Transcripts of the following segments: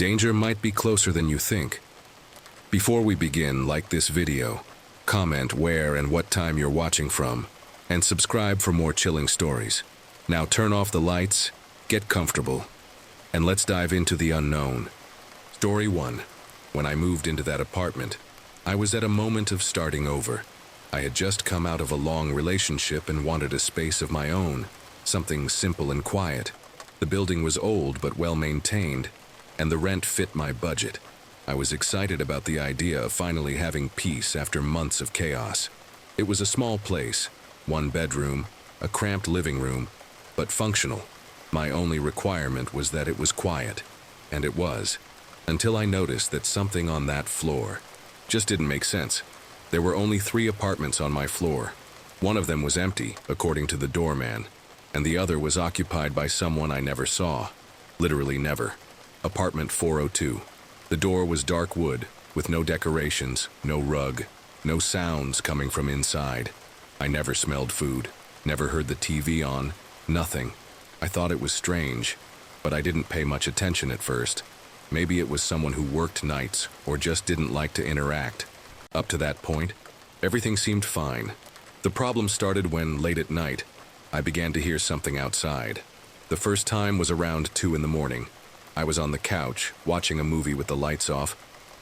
Danger might be closer than you think. Before we begin, like this video, comment where and what time you're watching from, and subscribe for more chilling stories. Now turn off the lights, get comfortable, and let's dive into the unknown. Story 1. When I moved into that apartment, I was at a moment of starting over. I had just come out of a long relationship and wanted a space of my own, something simple and quiet. The building was old but well maintained, and the rent fit my budget. I was excited about the idea of finally having peace after months of chaos. It was a small place, one bedroom, a cramped living room, but functional. My only requirement was that it was quiet, and it was, until I noticed that something on that floor just didn't make sense. There were only 3 apartments on my floor. One of them was empty, according to the doorman, and the other was occupied by someone I never saw. Literally never. Apartment 402. The door was dark wood, with no decorations, no rug, no sounds coming from inside. I never smelled food, never heard the TV on, nothing. I thought it was strange, but I didn't pay much attention at first. Maybe it was someone who worked nights or just didn't like to interact. Up to that point, everything seemed fine. The problem started when, late at night, I began to hear something outside. The first time was around 2 in the morning. I was on the couch, watching a movie with the lights off,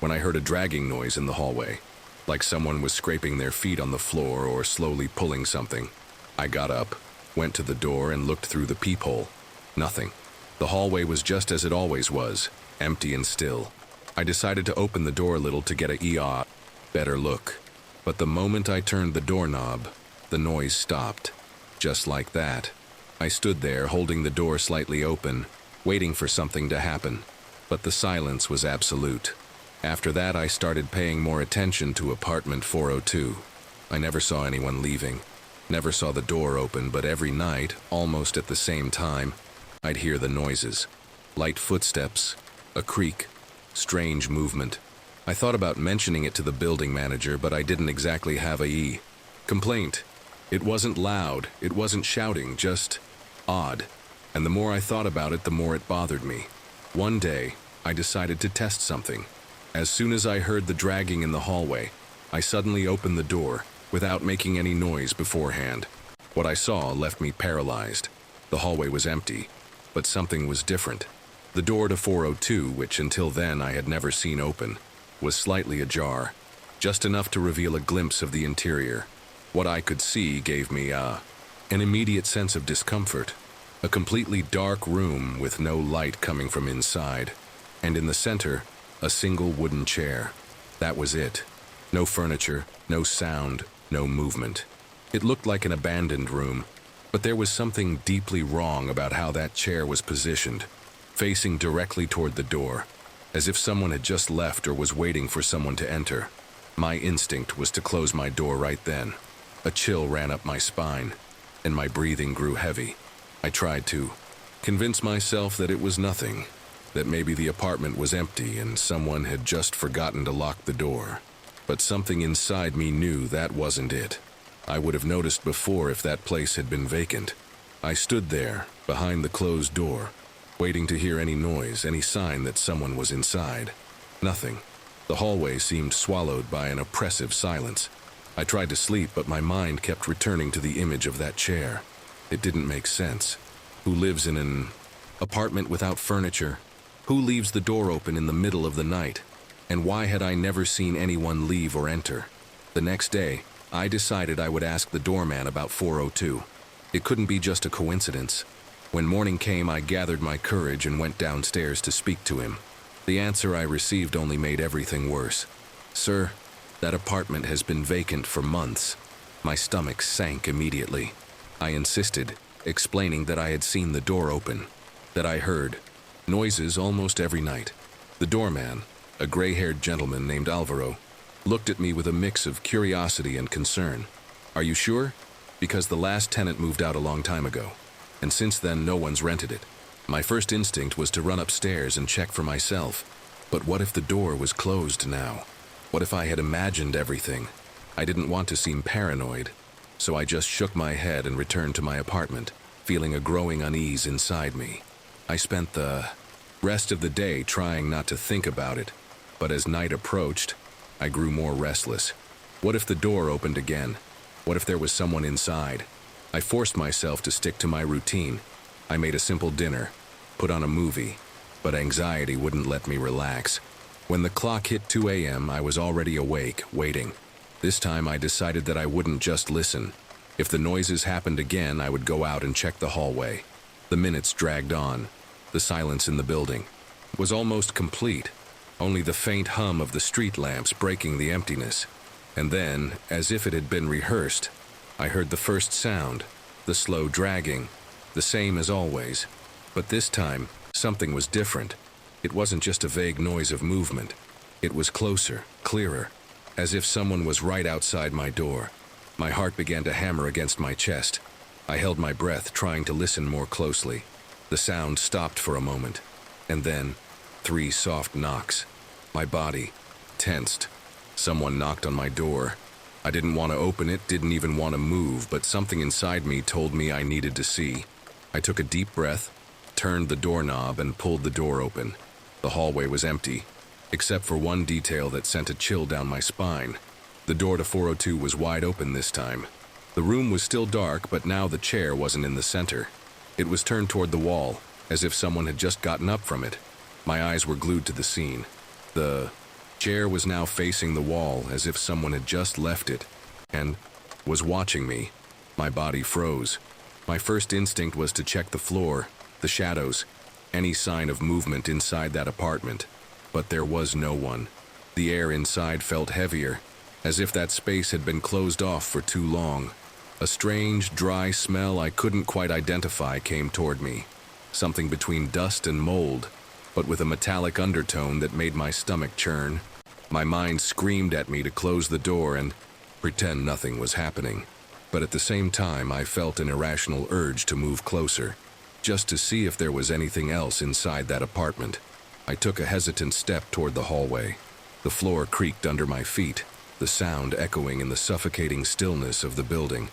when I heard a dragging noise in the hallway, like someone was scraping their feet on the floor or slowly pulling something. I got up, went to the door and looked through the peephole. Nothing. The hallway was just as it always was, empty and still. I decided to open the door a little to get a better look. But the moment I turned the doorknob, the noise stopped. Just like that. I stood there holding the door slightly open, waiting for something to happen. But the silence was absolute. After that, I started paying more attention to apartment 402. I never saw anyone leaving. Never saw the door open, but every night, almost at the same time, I'd hear the noises. Light footsteps, a creak, strange movement. I thought about mentioning it to the building manager, but I didn't exactly have a complaint. It wasn't loud, it wasn't shouting, just odd. And the more I thought about it, the more it bothered me. One day, I decided to test something. As soon as I heard the dragging in the hallway, I suddenly opened the door, without making any noise beforehand. What I saw left me paralyzed. The hallway was empty, but something was different. The door to 402, which until then I had never seen open, was slightly ajar, just enough to reveal a glimpse of the interior. What I could see gave me an immediate sense of discomfort. A completely dark room with no light coming from inside, and in the center, a single wooden chair. That was it. No furniture, no sound, no movement. It looked like an abandoned room, but there was something deeply wrong about how that chair was positioned, facing directly toward the door, as if someone had just left or was waiting for someone to enter. My instinct was to close my door right then. A chill ran up my spine, and my breathing grew heavy. I tried to convince myself that it was nothing, that maybe the apartment was empty and someone had just forgotten to lock the door. But something inside me knew that wasn't it. I would have noticed before if that place had been vacant. I stood there, behind the closed door, waiting to hear any noise, any sign that someone was inside. Nothing. The hallway seemed swallowed by an oppressive silence. I tried to sleep, but my mind kept returning to the image of that chair. It didn't make sense. Who lives in an apartment without furniture? Who leaves the door open in the middle of the night? And why had I never seen anyone leave or enter? The next day, I decided I would ask the doorman about 402. It couldn't be just a coincidence. When morning came, I gathered my courage and went downstairs to speak to him. The answer I received only made everything worse. "Sir, that apartment has been vacant for months." My stomach sank immediately. I insisted, explaining that I had seen the door open, that I heard noises almost every night. The doorman, a gray-haired gentleman named Alvaro, looked at me with a mix of curiosity and concern. "Are you sure? Because the last tenant moved out a long time ago, and since then no one's rented it." My first instinct was to run upstairs and check for myself. But what if the door was closed now? What if I had imagined everything? I didn't want to seem paranoid, so I just shook my head and returned to my apartment, feeling a growing unease inside me. I spent the Rest of the day trying not to think about it, but as night approached, I grew more restless. What if the door opened again? What if there was someone inside? I forced myself to stick to my routine. I made a simple dinner, put on a movie, but anxiety wouldn't let me relax. When the clock hit 2 a.m., I was already awake, waiting. This time I decided that I wouldn't just listen. If the noises happened again, I would go out and check the hallway. The minutes dragged on. The silence in the building was almost complete, only the faint hum of the street lamps breaking the emptiness. And then, as if it had been rehearsed, I heard the first sound, the slow dragging, the same as always. But this time, something was different. It wasn't just a vague noise of movement. It was closer, clearer, as if someone was right outside my door. My heart began to hammer against my chest. I held my breath, trying to listen more closely. The sound stopped for a moment, and then 3 soft knocks. My body tensed. Someone knocked on my door. I didn't want to open it, didn't even want to move, but something inside me told me I needed to see. I took a deep breath, turned the doorknob, and pulled the door open. The hallway was empty, except for one detail that sent a chill down my spine. The door to 402 was wide open this time. The room was still dark, but now the chair wasn't in the center. It was turned toward the wall, as if someone had just gotten up from it. My eyes were glued to the scene. The chair was now facing the wall, as if someone had just left it, and was watching me. My body froze. My first instinct was to check the floor, the shadows, any sign of movement inside that apartment. But there was no one. The air inside felt heavier, as if that space had been closed off for too long. A strange, dry smell I couldn't quite identify came toward me. Something between dust and mold, but with a metallic undertone that made my stomach churn. My mind screamed at me to close the door and pretend nothing was happening. But at the same time, I felt an irrational urge to move closer, just to see if there was anything else inside that apartment. I took a hesitant step toward the hallway. The floor creaked under my feet, the sound echoing in the suffocating stillness of the building.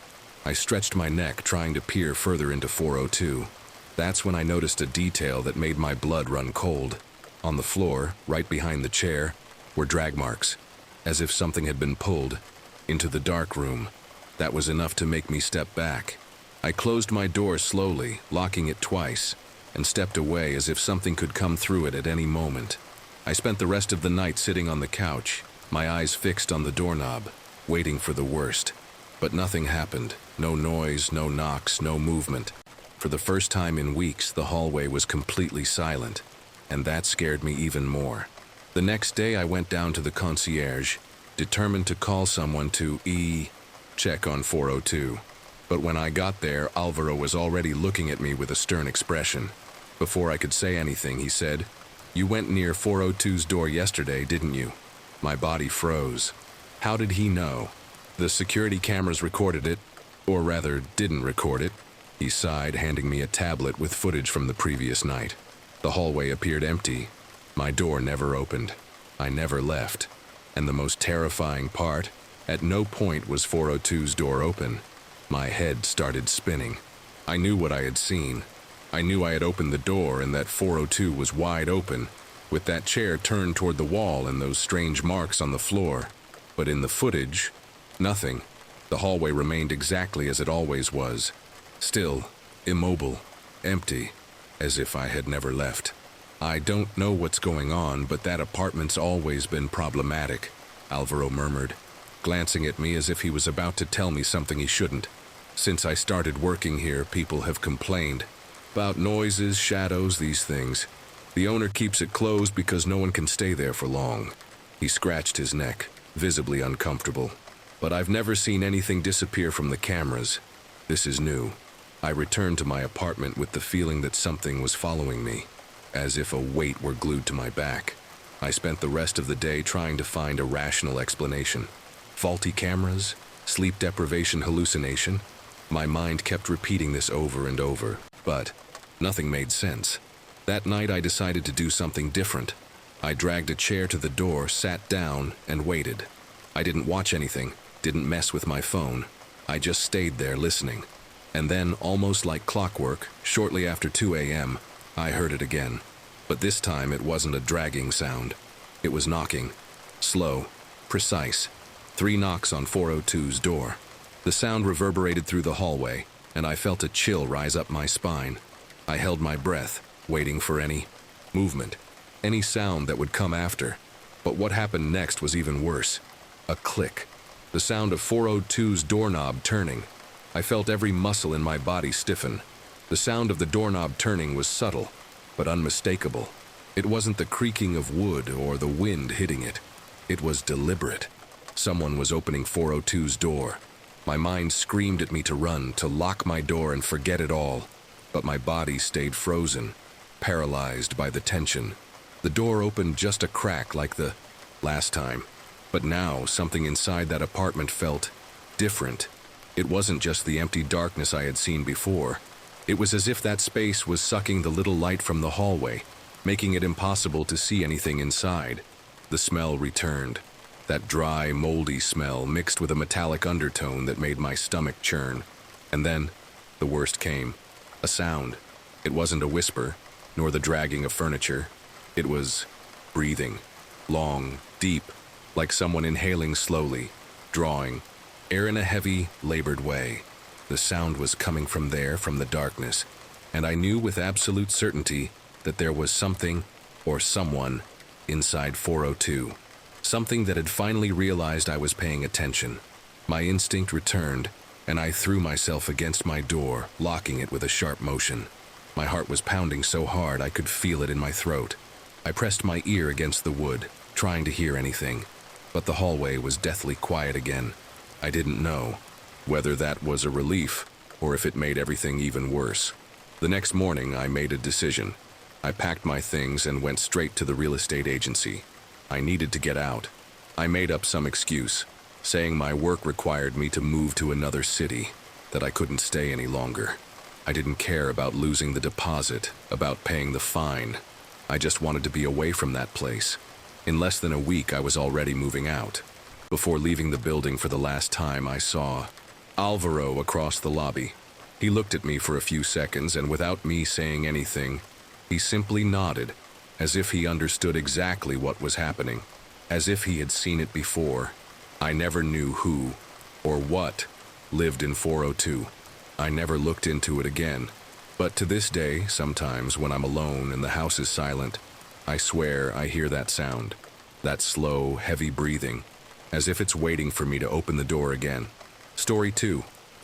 I stretched my neck, trying to peer further into 402. That's when I noticed a detail that made my blood run cold. On the floor, right behind the chair, were drag marks, as if something had been pulled into the dark room. That was enough to make me step back. I closed my door slowly, locking it twice, and stepped away as if something could come through it at any moment. I spent the rest of the night sitting on the couch, my eyes fixed on the doorknob, waiting for the worst. But nothing happened. No noise, no knocks, no movement. For the first time in weeks, the hallway was completely silent, and that scared me even more. The next day, I went down to the concierge, determined to call someone to check on 402. But when I got there, Alvaro was already looking at me with a stern expression. Before I could say anything, he said, "You went near 402's door yesterday, didn't you?" My body froze. How did he know? The security cameras recorded it, or rather, didn't record it. He sighed, handing me a tablet with footage from the previous night. The hallway appeared empty. My door never opened. I never left. And the most terrifying part, at no point was 402's door open. My head started spinning. I knew what I had seen. I knew I had opened the door and that 402 was wide open, with that chair turned toward the wall and those strange marks on the floor. But in the footage, nothing. The hallway remained exactly as it always was. Still, immobile, empty, as if I had never left. "I don't know what's going on, but that apartment's always been problematic," Alvaro murmured, glancing at me as if he was about to tell me something he shouldn't. "Since I started working here, people have complained about noises, shadows, these things. The owner keeps it closed because no one can stay there for long." He scratched his neck, visibly uncomfortable. "But I've never seen anything disappear from the cameras. This is new." I returned to my apartment with the feeling that something was following me, as if a weight were glued to my back. I spent the rest of the day trying to find a rational explanation. Faulty cameras? Sleep deprivation hallucination? My mind kept repeating this over and over, but nothing made sense. That night I decided to do something different. I dragged a chair to the door, sat down, and waited. I didn't watch anything, didn't mess with my phone. I just stayed there listening. And then, almost like clockwork, shortly after 2 a.m., I heard it again. But this time it wasn't a dragging sound. It was knocking. Slow, precise. 3 knocks on 402's door. The sound reverberated through the hallway, and I felt a chill rise up my spine. I held my breath, waiting for any movement, any sound that would come after. But what happened next was even worse. A click. The sound of 402's doorknob turning. I felt every muscle in my body stiffen. The sound of the doorknob turning was subtle, but unmistakable. It wasn't the creaking of wood or the wind hitting it. It was deliberate. Someone was opening 402's door. My mind screamed at me to run, to lock my door and forget it all. But my body stayed frozen, paralyzed by the tension. The door opened just a crack like the last time. But now, something inside that apartment felt different. It wasn't just the empty darkness I had seen before. It was as if that space was sucking the little light from the hallway, making it impossible to see anything inside. The smell returned. That dry, moldy smell mixed with a metallic undertone that made my stomach churn. And then, the worst came. A sound. It wasn't a whisper, nor the dragging of furniture. It was breathing. Long, deep, like someone inhaling slowly, drawing air in a heavy, labored way. The sound was coming from there, from the darkness, and I knew with absolute certainty that there was something, or someone, inside 402. Something that had finally realized I was paying attention. My instinct returned, and I threw myself against my door, locking it with a sharp motion. My heart was pounding so hard I could feel it in my throat. I pressed my ear against the wood, trying to hear anything, but the hallway was deathly quiet again. I didn't know whether that was a relief or if it made everything even worse. The next morning, I made a decision. I packed my things and went straight to the real estate agency. I needed to get out. I made up some excuse, saying my work required me to move to another city, that I couldn't stay any longer. I didn't care about losing the deposit, about paying the fine. I just wanted to be away from that place. In less than a week, I was already moving out. Before leaving the building for the last time, I saw Alvaro across the lobby. He looked at me for a few seconds, and without me saying anything, he simply nodded, as if he understood exactly what was happening, as if he had seen it before. I never knew who, or what, lived in 402. I never looked into it again. But to this day, sometimes when I'm alone and the house is silent, I swear I hear that sound, that slow, heavy breathing, as if it's waiting for me to open the door again. Story 2.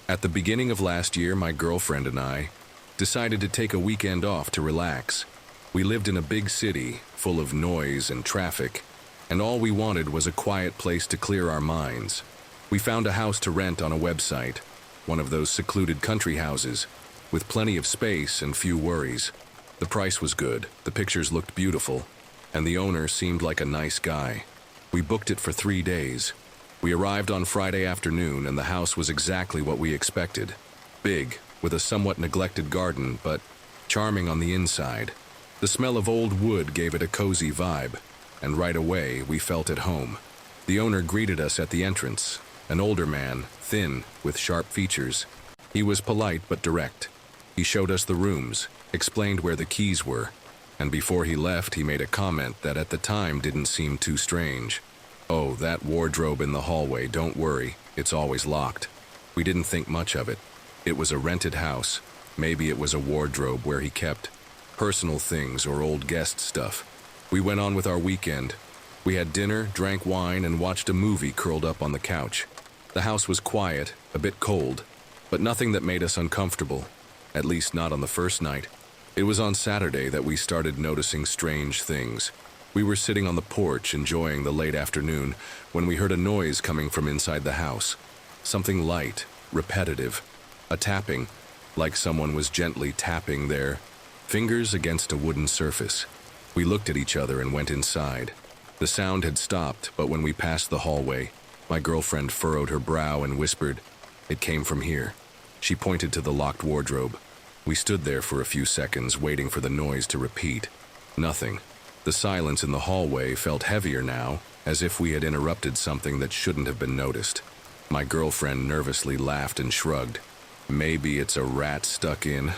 At the beginning of last year, my girlfriend and I decided to take a weekend off to relax. We lived in a big city, full of noise and traffic, and all we wanted was a quiet place to clear our minds. We found a house to rent on a website, one of those secluded country houses, with plenty of space and few worries. The price was good, the pictures looked beautiful, and the owner seemed like a nice guy. We booked it for 3 days. We arrived on Friday afternoon, and the house was exactly what we expected. Big, with a somewhat neglected garden, but charming on the inside. The smell of old wood gave it a cozy vibe, and right away we felt at home. The owner greeted us at the entrance, an older man, thin, with sharp features. He was polite but direct. He showed us the rooms, explained where the keys were, and before he left he made a comment that at the time didn't seem too strange. "Oh, that wardrobe in the hallway, don't worry, it's always locked." We didn't think much of it. It was a rented house. Maybe it was a wardrobe where he kept personal things or old guest stuff. We went on with our weekend. We had dinner, drank wine, and watched a movie curled up on the couch. The house was quiet, a bit cold, but nothing that made us uncomfortable, at least not on the first night. It was on Saturday that we started noticing strange things. We were sitting on the porch enjoying the late afternoon when we heard a noise coming from inside the house. Something light, repetitive, a tapping, like someone was gently tapping their fingers against a wooden surface. We looked at each other and went inside. The sound had stopped, but when we passed the hallway, my girlfriend furrowed her brow and whispered, "It came from here." She pointed to the locked wardrobe. We stood there for a few seconds, waiting for the noise to repeat. Nothing. The silence in the hallway felt heavier now, as if we had interrupted something that shouldn't have been noticed. My girlfriend nervously laughed and shrugged. "Maybe it's a rat stuck in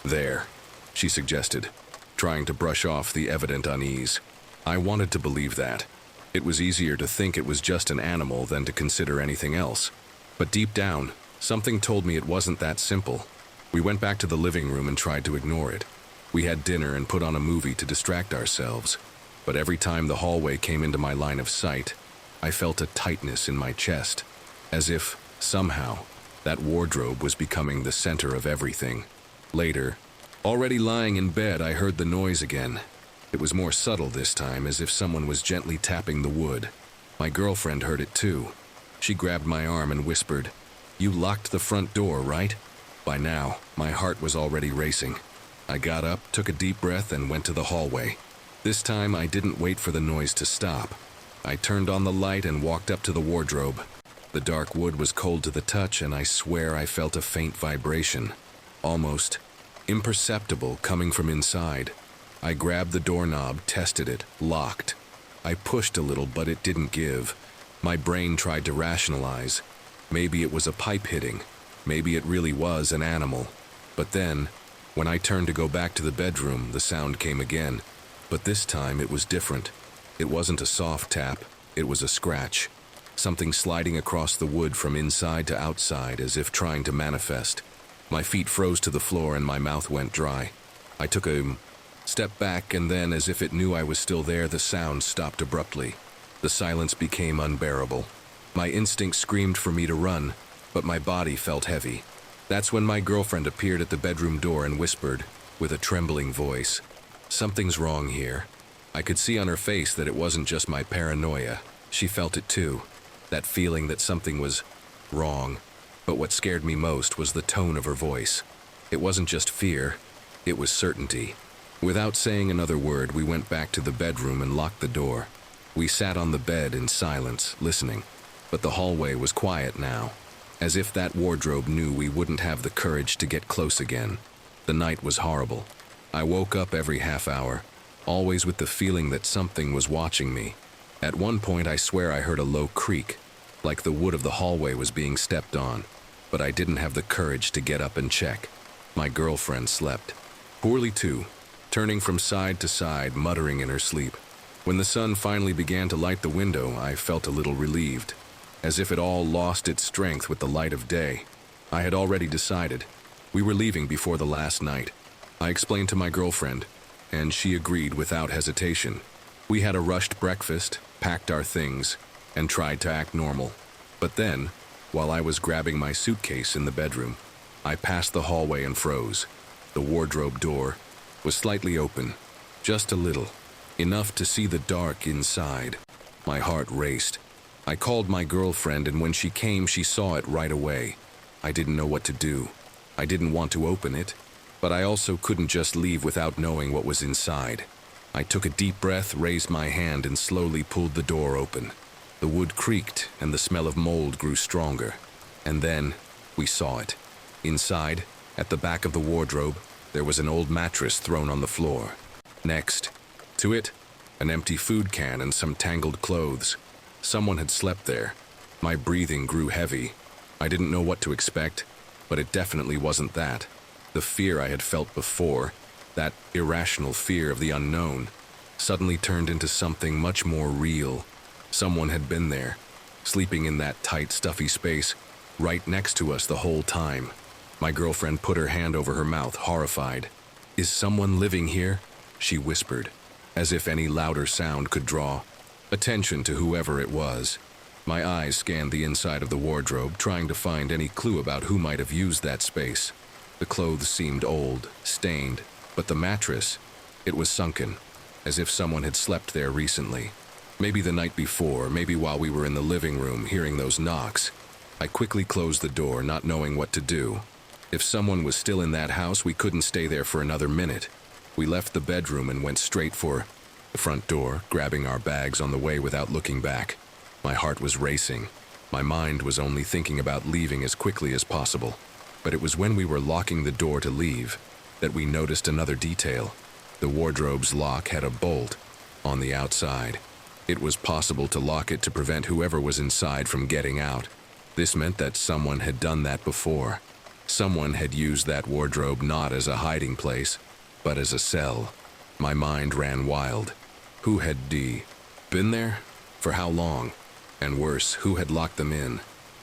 there," she suggested. trying to brush off the evident unease. I wanted to believe that. It was easier to think it was just an animal than to consider anything else. But deep down, something told me it wasn't that simple. We went back to the living room and tried to ignore it. We had dinner and put on a movie to distract ourselves. But every time the hallway came into my line of sight, I felt a tightness in my chest, as if, somehow, that wardrobe was becoming the center of everything. Later, already lying in bed, I heard the noise again. It was more subtle this time, as if someone was gently tapping the wood. My girlfriend heard it too. She grabbed my arm and whispered, "You locked the front door, right?" By now, my heart was already racing. I got up, took a deep breath, and went to the hallway. This time, I didn't wait for the noise to stop. I turned on the light and walked up to the wardrobe. The dark wood was cold to the touch, and I swear I felt a faint vibration, almost imperceptible, coming from inside. I grabbed the doorknob, tested it, locked. I pushed a little, but it didn't give. My brain tried to rationalize. Maybe it was a pipe hitting. Maybe it really was an animal. But then, when I turned to go back to the bedroom, the sound came again. But this time it was different. It wasn't a soft tap, it was a scratch. Something sliding across the wood from inside to outside, as if trying to manifest. My feet froze to the floor and my mouth went dry. I took a step back, and then, as if it knew I was still there, the sound stopped abruptly. The silence became unbearable. My instinct screamed for me to run, but my body felt heavy. That's when my girlfriend appeared at the bedroom door and whispered, with a trembling voice, "Something's wrong here." I could see on her face that it wasn't just my paranoia. She felt it too, that feeling that something was wrong. But what scared me most was the tone of her voice. It wasn't just fear, it was certainty. Without saying another word, we went back to the bedroom and locked the door. We sat on the bed in silence, listening. But the hallway was quiet now, as if that wardrobe knew we wouldn't have the courage to get close again. The night was horrible. I woke up every half hour, always with the feeling that something was watching me. At one point, I swear I heard a low creak, like the wood of the hallway was being stepped on. But I didn't have the courage to get up and check. My girlfriend slept. Poorly too, turning from side to side, muttering in her sleep. When the sun finally began to light the window, I felt a little relieved, as if it all lost its strength with the light of day. I had already decided. We were leaving before the last night. I explained to my girlfriend, and she agreed without hesitation. We had a rushed breakfast, packed our things, and tried to act normal. But then, while I was grabbing my suitcase in the bedroom, I passed the hallway and froze. The wardrobe door was slightly open, just a little, enough to see the dark inside. My heart raced. I called my girlfriend, and when she came, she saw it right away. I didn't know what to do. I didn't want to open it, but I also couldn't just leave without knowing what was inside. I took a deep breath, raised my hand, and slowly pulled the door open. The wood creaked, and the smell of mold grew stronger. And then, we saw it. Inside, at the back of the wardrobe, there was an old mattress thrown on the floor. Next to it, an empty food can and some tangled clothes. Someone had slept there. My breathing grew heavy. I didn't know what to expect, but it definitely wasn't that. The fear I had felt before, that irrational fear of the unknown, suddenly turned into something much more real. Someone had been there, sleeping in that tight, stuffy space, right next to us the whole time. My girlfriend put her hand over her mouth, horrified. "Is someone living here?" she whispered, as if any louder sound could draw attention to whoever it was. My eyes scanned the inside of the wardrobe, trying to find any clue about who might have used that space. The clothes seemed old, stained, but the mattress, it was sunken, as if someone had slept there recently. Maybe the night before, maybe while we were in the living room hearing those knocks. I quickly closed the door, not knowing what to do. If someone was still in that house, we couldn't stay there for another minute. We left the bedroom and went straight for the front door, grabbing our bags on the way without looking back. My heart was racing. My mind was only thinking about leaving as quickly as possible. But it was when we were locking the door to leave that we noticed another detail. The wardrobe's lock had a bolt on the outside. It was possible to lock it to prevent whoever was inside from getting out. This meant that someone had done that before. Someone had used that wardrobe not as a hiding place, but as a cell. My mind ran wild. Who had been there? For how long? And worse, who had locked them in?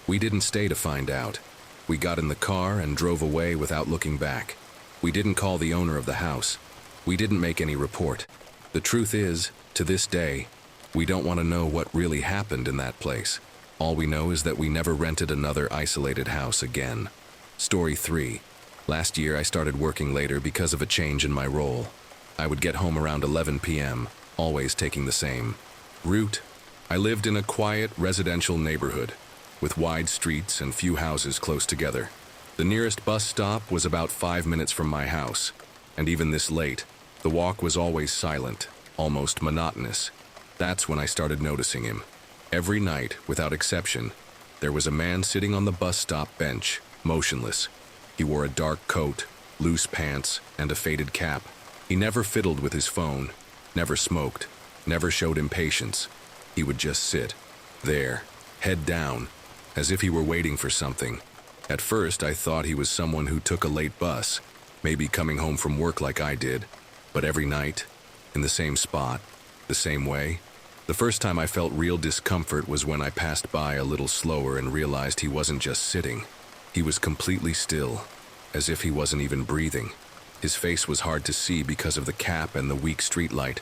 We didn't stay to find out. We got in the car and drove away without looking back. We didn't call the owner of the house. We didn't make any report. The truth is, to this day, we don't want to know what really happened in that place. All we know is that we never rented another isolated house again. Story 3. Last year I started working later because of a change in my role. I would get home around 11 p.m., always taking the same route. I lived in a quiet residential neighborhood, with wide streets and few houses close together. The nearest bus stop was about 5 minutes from my house, and even this late, the walk was always silent, almost monotonous. That's when I started noticing him. Every night, without exception, there was a man sitting on the bus stop bench, motionless. He wore a dark coat, loose pants, and a faded cap. He never fiddled with his phone, never smoked, never showed impatience. He would just sit there, head down, as if he were waiting for something. At first, I thought he was someone who took a late bus, maybe coming home from work like I did. But every night, in the same spot, the same way. The first time I felt real discomfort was when I passed by a little slower and realized he wasn't just sitting. He was completely still, as if he wasn't even breathing. His face was hard to see because of the cap and the weak streetlight,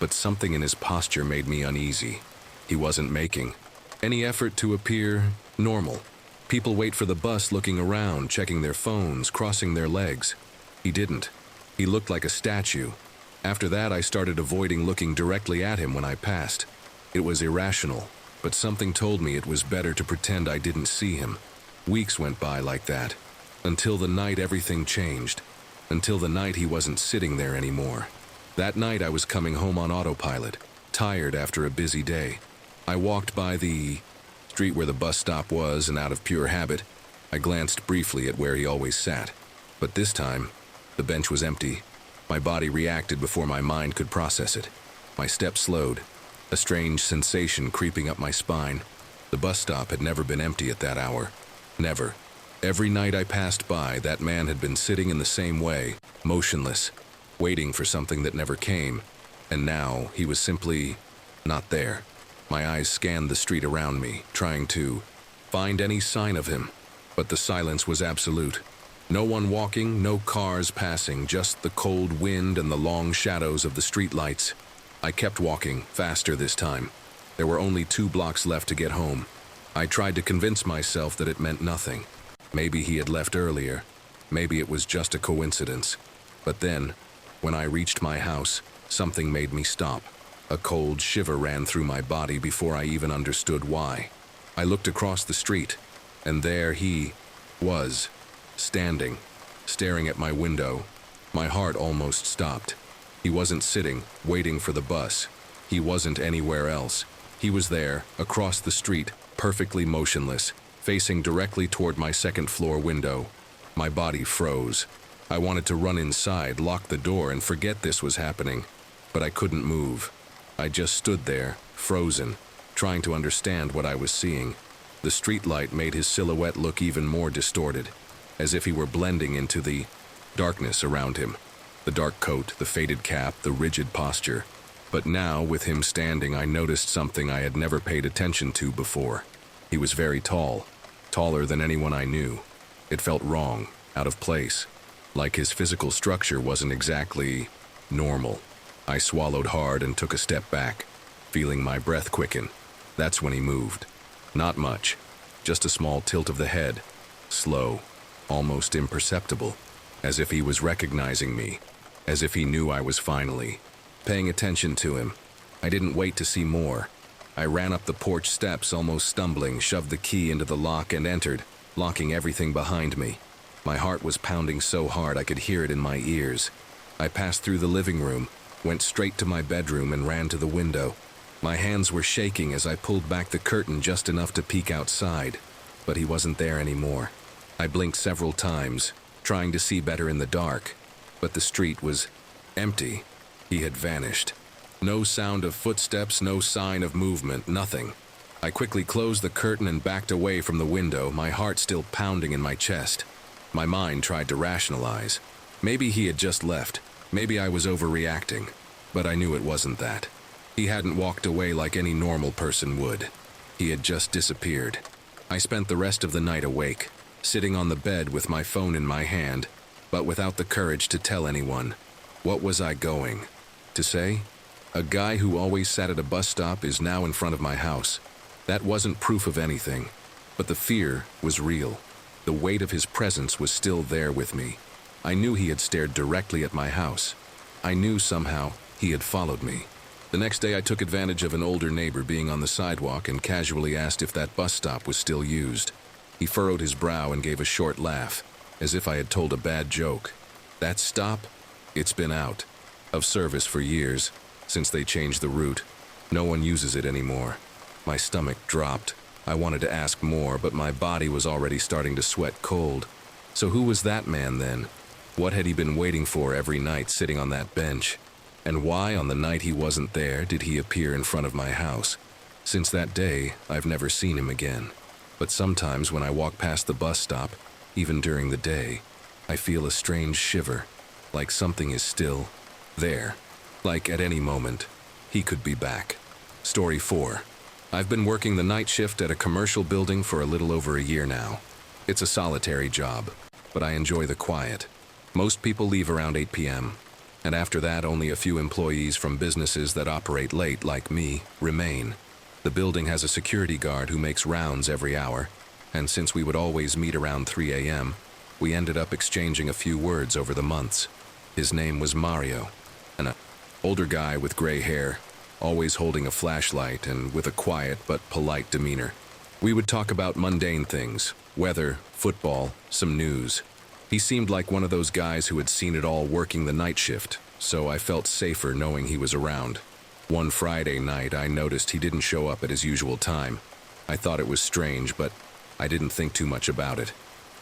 but something in his posture made me uneasy. He wasn't making any effort to appear normal. People wait for the bus looking around, checking their phones, crossing their legs. He didn't. He looked like a statue. After that, I started avoiding looking directly at him when I passed. It was irrational, but something told me it was better to pretend I didn't see him. Weeks went by like that, until the night everything changed. Until the night he wasn't sitting there anymore. That night I was coming home on autopilot, tired after a busy day. I walked by the street where the bus stop was, and out of pure habit, I glanced briefly at where he always sat. But this time, the bench was empty. My body reacted before my mind could process it. My steps slowed, a strange sensation creeping up my spine. The bus stop had never been empty at that hour. Never. Every night I passed by, that man had been sitting in the same way, motionless, waiting for something that never came. And now he was simply not there. My eyes scanned the street around me, trying to find any sign of him. But the silence was absolute. No one walking, no cars passing, just the cold wind and the long shadows of the streetlights. I kept walking, faster this time. There were only 2 blocks left to get home. I tried to convince myself that it meant nothing. Maybe he had left earlier. Maybe it was just a coincidence. But then, when I reached my house, something made me stop. A cold shiver ran through my body before I even understood why. I looked across the street, and there he was, standing, staring at my window. My heart almost stopped. He wasn't sitting, waiting for the bus. He wasn't anywhere else. He was there, across the street, perfectly motionless, facing directly toward my second-floor window. My body froze. I wanted to run inside, lock the door, and forget this was happening. But I couldn't move. I just stood there, frozen, trying to understand what I was seeing. The streetlight made his silhouette look even more distorted, as if he were blending into the darkness around him. The dark coat, the faded cap, the rigid posture. But now, with him standing, I noticed something I had never paid attention to before. He was very tall, taller than anyone I knew. It felt wrong, out of place, like his physical structure wasn't exactly normal. I swallowed hard and took a step back, feeling my breath quicken. That's when he moved. Not much, just a small tilt of the head, slow, almost imperceptible, as if he was recognizing me, as if he knew I was finally paying attention to him. I didn't wait to see more. I ran up the porch steps, almost stumbling, shoved the key into the lock and entered, locking everything behind me. My heart was pounding so hard I could hear it in my ears. I passed through the living room, went straight to my bedroom and ran to the window. My hands were shaking as I pulled back the curtain just enough to peek outside, but he wasn't there anymore. I blinked several times, trying to see better in the dark, but the street was empty. He had vanished. No sound of footsteps, no sign of movement, nothing. I quickly closed the curtain and backed away from the window, my heart still pounding in my chest. My mind tried to rationalize. Maybe he had just left. Maybe I was overreacting, but I knew it wasn't that. He hadn't walked away like any normal person would. He had just disappeared. I spent the rest of the night awake, sitting on the bed with my phone in my hand, but without the courage to tell anyone. What was I going to say? A guy who always sat at a bus stop is now in front of my house. That wasn't proof of anything, but the fear was real. The weight of his presence was still there with me. I knew he had stared directly at my house. I knew somehow he had followed me. The next day I took advantage of an older neighbor being on the sidewalk and casually asked if that bus stop was still used. He furrowed his brow and gave a short laugh, as if I had told a bad joke. That stop? It's been out of service for years, since they changed the route. No one uses it anymore. My stomach dropped. I wanted to ask more, but my body was already starting to sweat cold. So who was that man then? What had he been waiting for every night sitting on that bench? And why, on the night he wasn't there, did he appear in front of my house? Since that day, I've never seen him again. But sometimes when I walk past the bus stop, even during the day, I feel a strange shiver, like something is still there. Like at any moment, he could be back. Story 4. I've been working the night shift at a commercial building for a little over a year now. It's a solitary job, but I enjoy the quiet. Most people leave around 8 p.m., and after that only a few employees from businesses that operate late, like me, remain. The building has a security guard who makes rounds every hour, and since we would always meet around 3 a.m., we ended up exchanging a few words over the months. His name was Mario, an older guy with gray hair, always holding a flashlight and with a quiet but polite demeanor. We would talk about mundane things, weather, football, some news. He seemed like one of those guys who had seen it all working the night shift, so I felt safer knowing he was around. One Friday night, I noticed he didn't show up at his usual time. I thought it was strange, but I didn't think too much about it.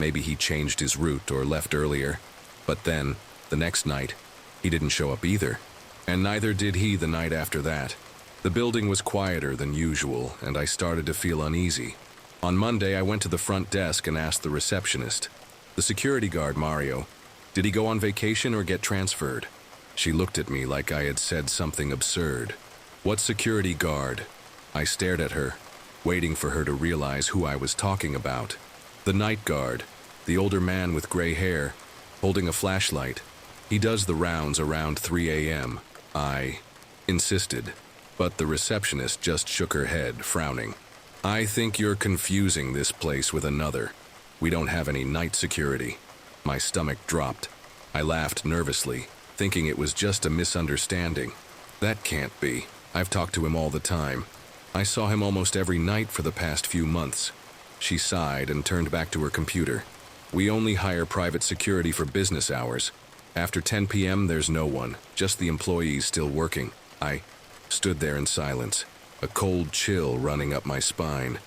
Maybe he changed his route or left earlier. But then, the next night, he didn't show up either. And neither did he the night after that. The building was quieter than usual, and I started to feel uneasy. On Monday, I went to the front desk and asked the receptionist, "The security guard, Mario, did he go on vacation or get transferred?" She looked at me like I had said something absurd. "What security guard?" I stared at her, waiting for her to realize who I was talking about. "The night guard, the older man with gray hair, holding a flashlight. He does the rounds around 3 a.m., I insisted, but the receptionist just shook her head, frowning. "I think you're confusing this place with another. We don't have any night security." My stomach dropped. I laughed nervously, thinking it was just a misunderstanding. That can't be. I've talked to him all the time. I saw him almost every night for the past few months. She sighed and turned back to her computer. "We only hire private security for business hours. After 10 p.m., there's no one, just the employees still working." I stood there in silence, a cold chill running up my spine.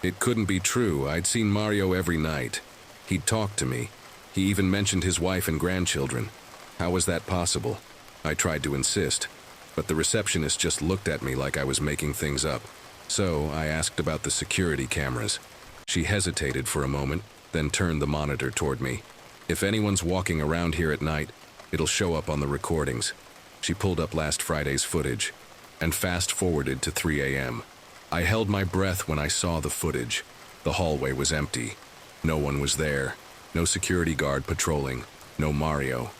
It couldn't be true. I'd seen Mario every night. He'd talked to me. He even mentioned his wife and grandchildren. How was that possible? I tried to insist, but the receptionist just looked at me like I was making things up. So I asked about the security cameras. She hesitated for a moment, then turned the monitor toward me. "If anyone's walking around here at night, it'll show up on the recordings." She pulled up last Friday's footage and fast-forwarded to 3 a.m. I held my breath when I saw the footage. The hallway was empty. No one was there. No security guard patrolling. No Mario.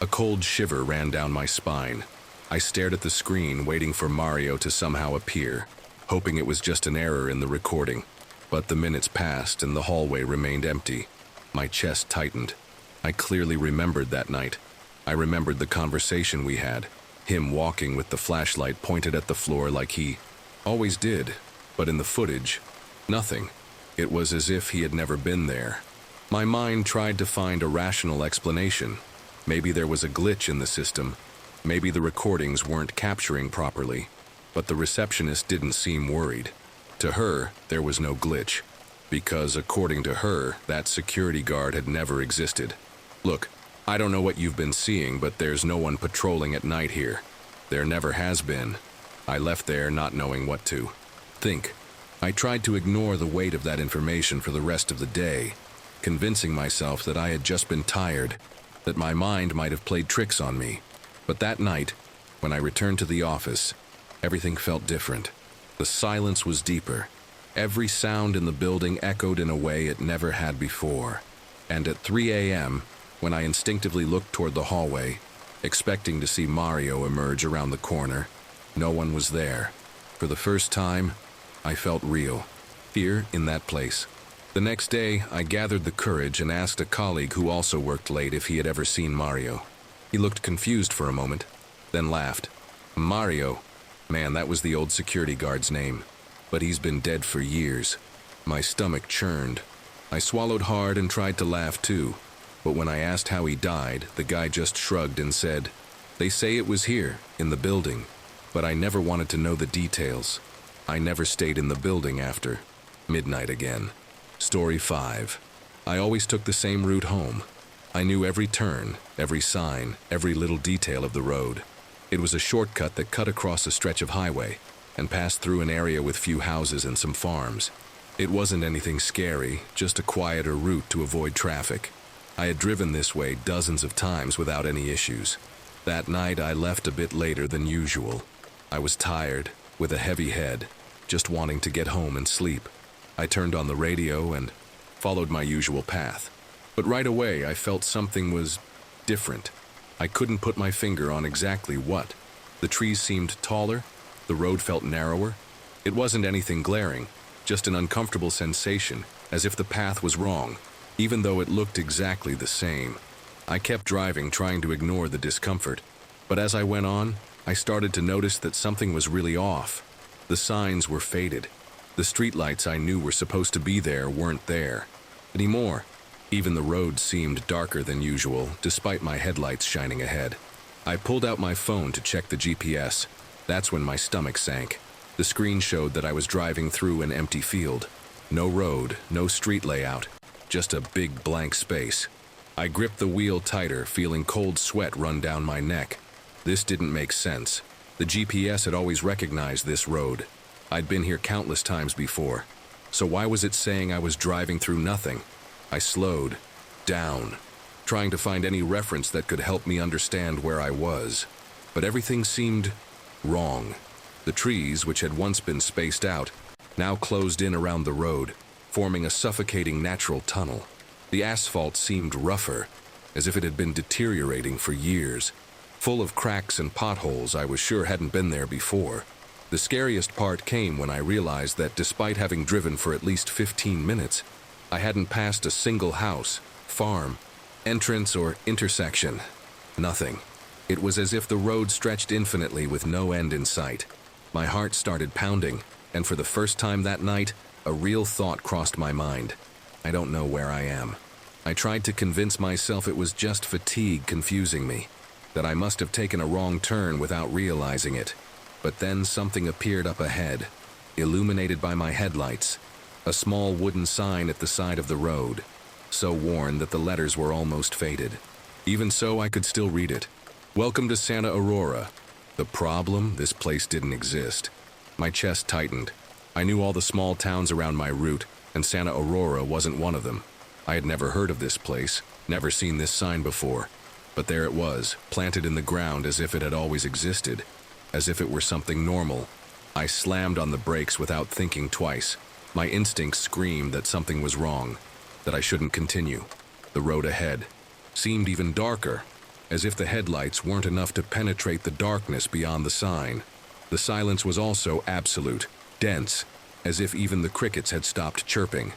A cold shiver ran down my spine. I stared at the screen, waiting for Mario to somehow appear, hoping it was just an error in the recording. But the minutes passed and the hallway remained empty. My chest tightened. I clearly remembered that night. I remembered the conversation we had, him walking with the flashlight pointed at the floor like he always did. But in the footage, nothing. It was as if he had never been there. My mind tried to find a rational explanation. Maybe there was a glitch in the system. Maybe the recordings weren't capturing properly. But the receptionist didn't seem worried. To her, there was no glitch. Because, according to her, that security guard had never existed. "Look, I don't know what you've been seeing, but there's no one patrolling at night here. There never has been." I left there not knowing what to think. I tried to ignore the weight of that information for the rest of the day, convincing myself that I had just been tired, that my mind might have played tricks on me. But that night, when I returned to the office, everything felt different. The silence was deeper. Every sound in the building echoed in a way it never had before. And at 3 a.m., when I instinctively looked toward the hallway, expecting to see Mario emerge around the corner, no one was there. For the first time, I felt real, here in that place. The next day, I gathered the courage and asked a colleague who also worked late if he had ever seen Mario. He looked confused for a moment, then laughed. Mario? Man, that was the old security guard's name. But he's been dead for years. My stomach churned. I swallowed hard and tried to laugh too. But when I asked how he died, the guy just shrugged and said, "They say it was here, in the building." But I never wanted to know the details. I never stayed in the building after. Midnight again. Story 5. I always took the same route home. I knew every turn, every sign, every little detail of the road. It was a shortcut that cut across a stretch of highway and passed through an area with few houses and some farms. It wasn't anything scary, just a quieter route to avoid traffic. I had driven this way dozens of times without any issues. That night I left a bit later than usual. I was tired, with a heavy head, just wanting to get home and sleep. I turned on the radio and followed my usual path. But right away I felt something was different. I couldn't put my finger on exactly what. The trees seemed taller, the road felt narrower. It wasn't anything glaring, just an uncomfortable sensation, as if the path was wrong, even though it looked exactly the same. I kept driving, trying to ignore the discomfort. But as I went on, I started to notice that something was really off. The signs were faded. The streetlights I knew were supposed to be there weren't there anymore. Even the road seemed darker than usual, despite my headlights shining ahead. I pulled out my phone to check the GPS. That's when my stomach sank. The screen showed that I was driving through an empty field. No road, no street layout, just a big blank space. I gripped the wheel tighter, feeling cold sweat run down my neck. This didn't make sense. The GPS had always recognized this road. I'd been here countless times before. So why was it saying I was driving through nothing? I slowed down, trying to find any reference that could help me understand where I was. But everything seemed wrong. The trees, which had once been spaced out, now closed in around the road, forming a suffocating natural tunnel. The asphalt seemed rougher, as if it had been deteriorating for years, full of cracks and potholes I was sure hadn't been there before. The scariest part came when I realized that despite having driven for at least 15 minutes, I hadn't passed a single house, farm, entrance, or intersection. Nothing. It was as if the road stretched infinitely with no end in sight. My heart started pounding, and for the first time that night, a real thought crossed my mind. I don't know where I am. I tried to convince myself it was just fatigue confusing me, that I must have taken a wrong turn without realizing it. But then something appeared up ahead, illuminated by my headlights. A small wooden sign at the side of the road, so worn that the letters were almost faded. Even so, I could still read it. "Welcome to Santa Aurora." The problem? This place didn't exist. My chest tightened. I knew all the small towns around my route, and Santa Aurora wasn't one of them. I had never heard of this place, never seen this sign before. But there it was, planted in the ground as if it had always existed, as if it were something normal. I slammed on the brakes without thinking twice. My instincts screamed that something was wrong, that I shouldn't continue. The road ahead seemed even darker, as if the headlights weren't enough to penetrate the darkness beyond the sign. The silence was also absolute, dense, as if even the crickets had stopped chirping.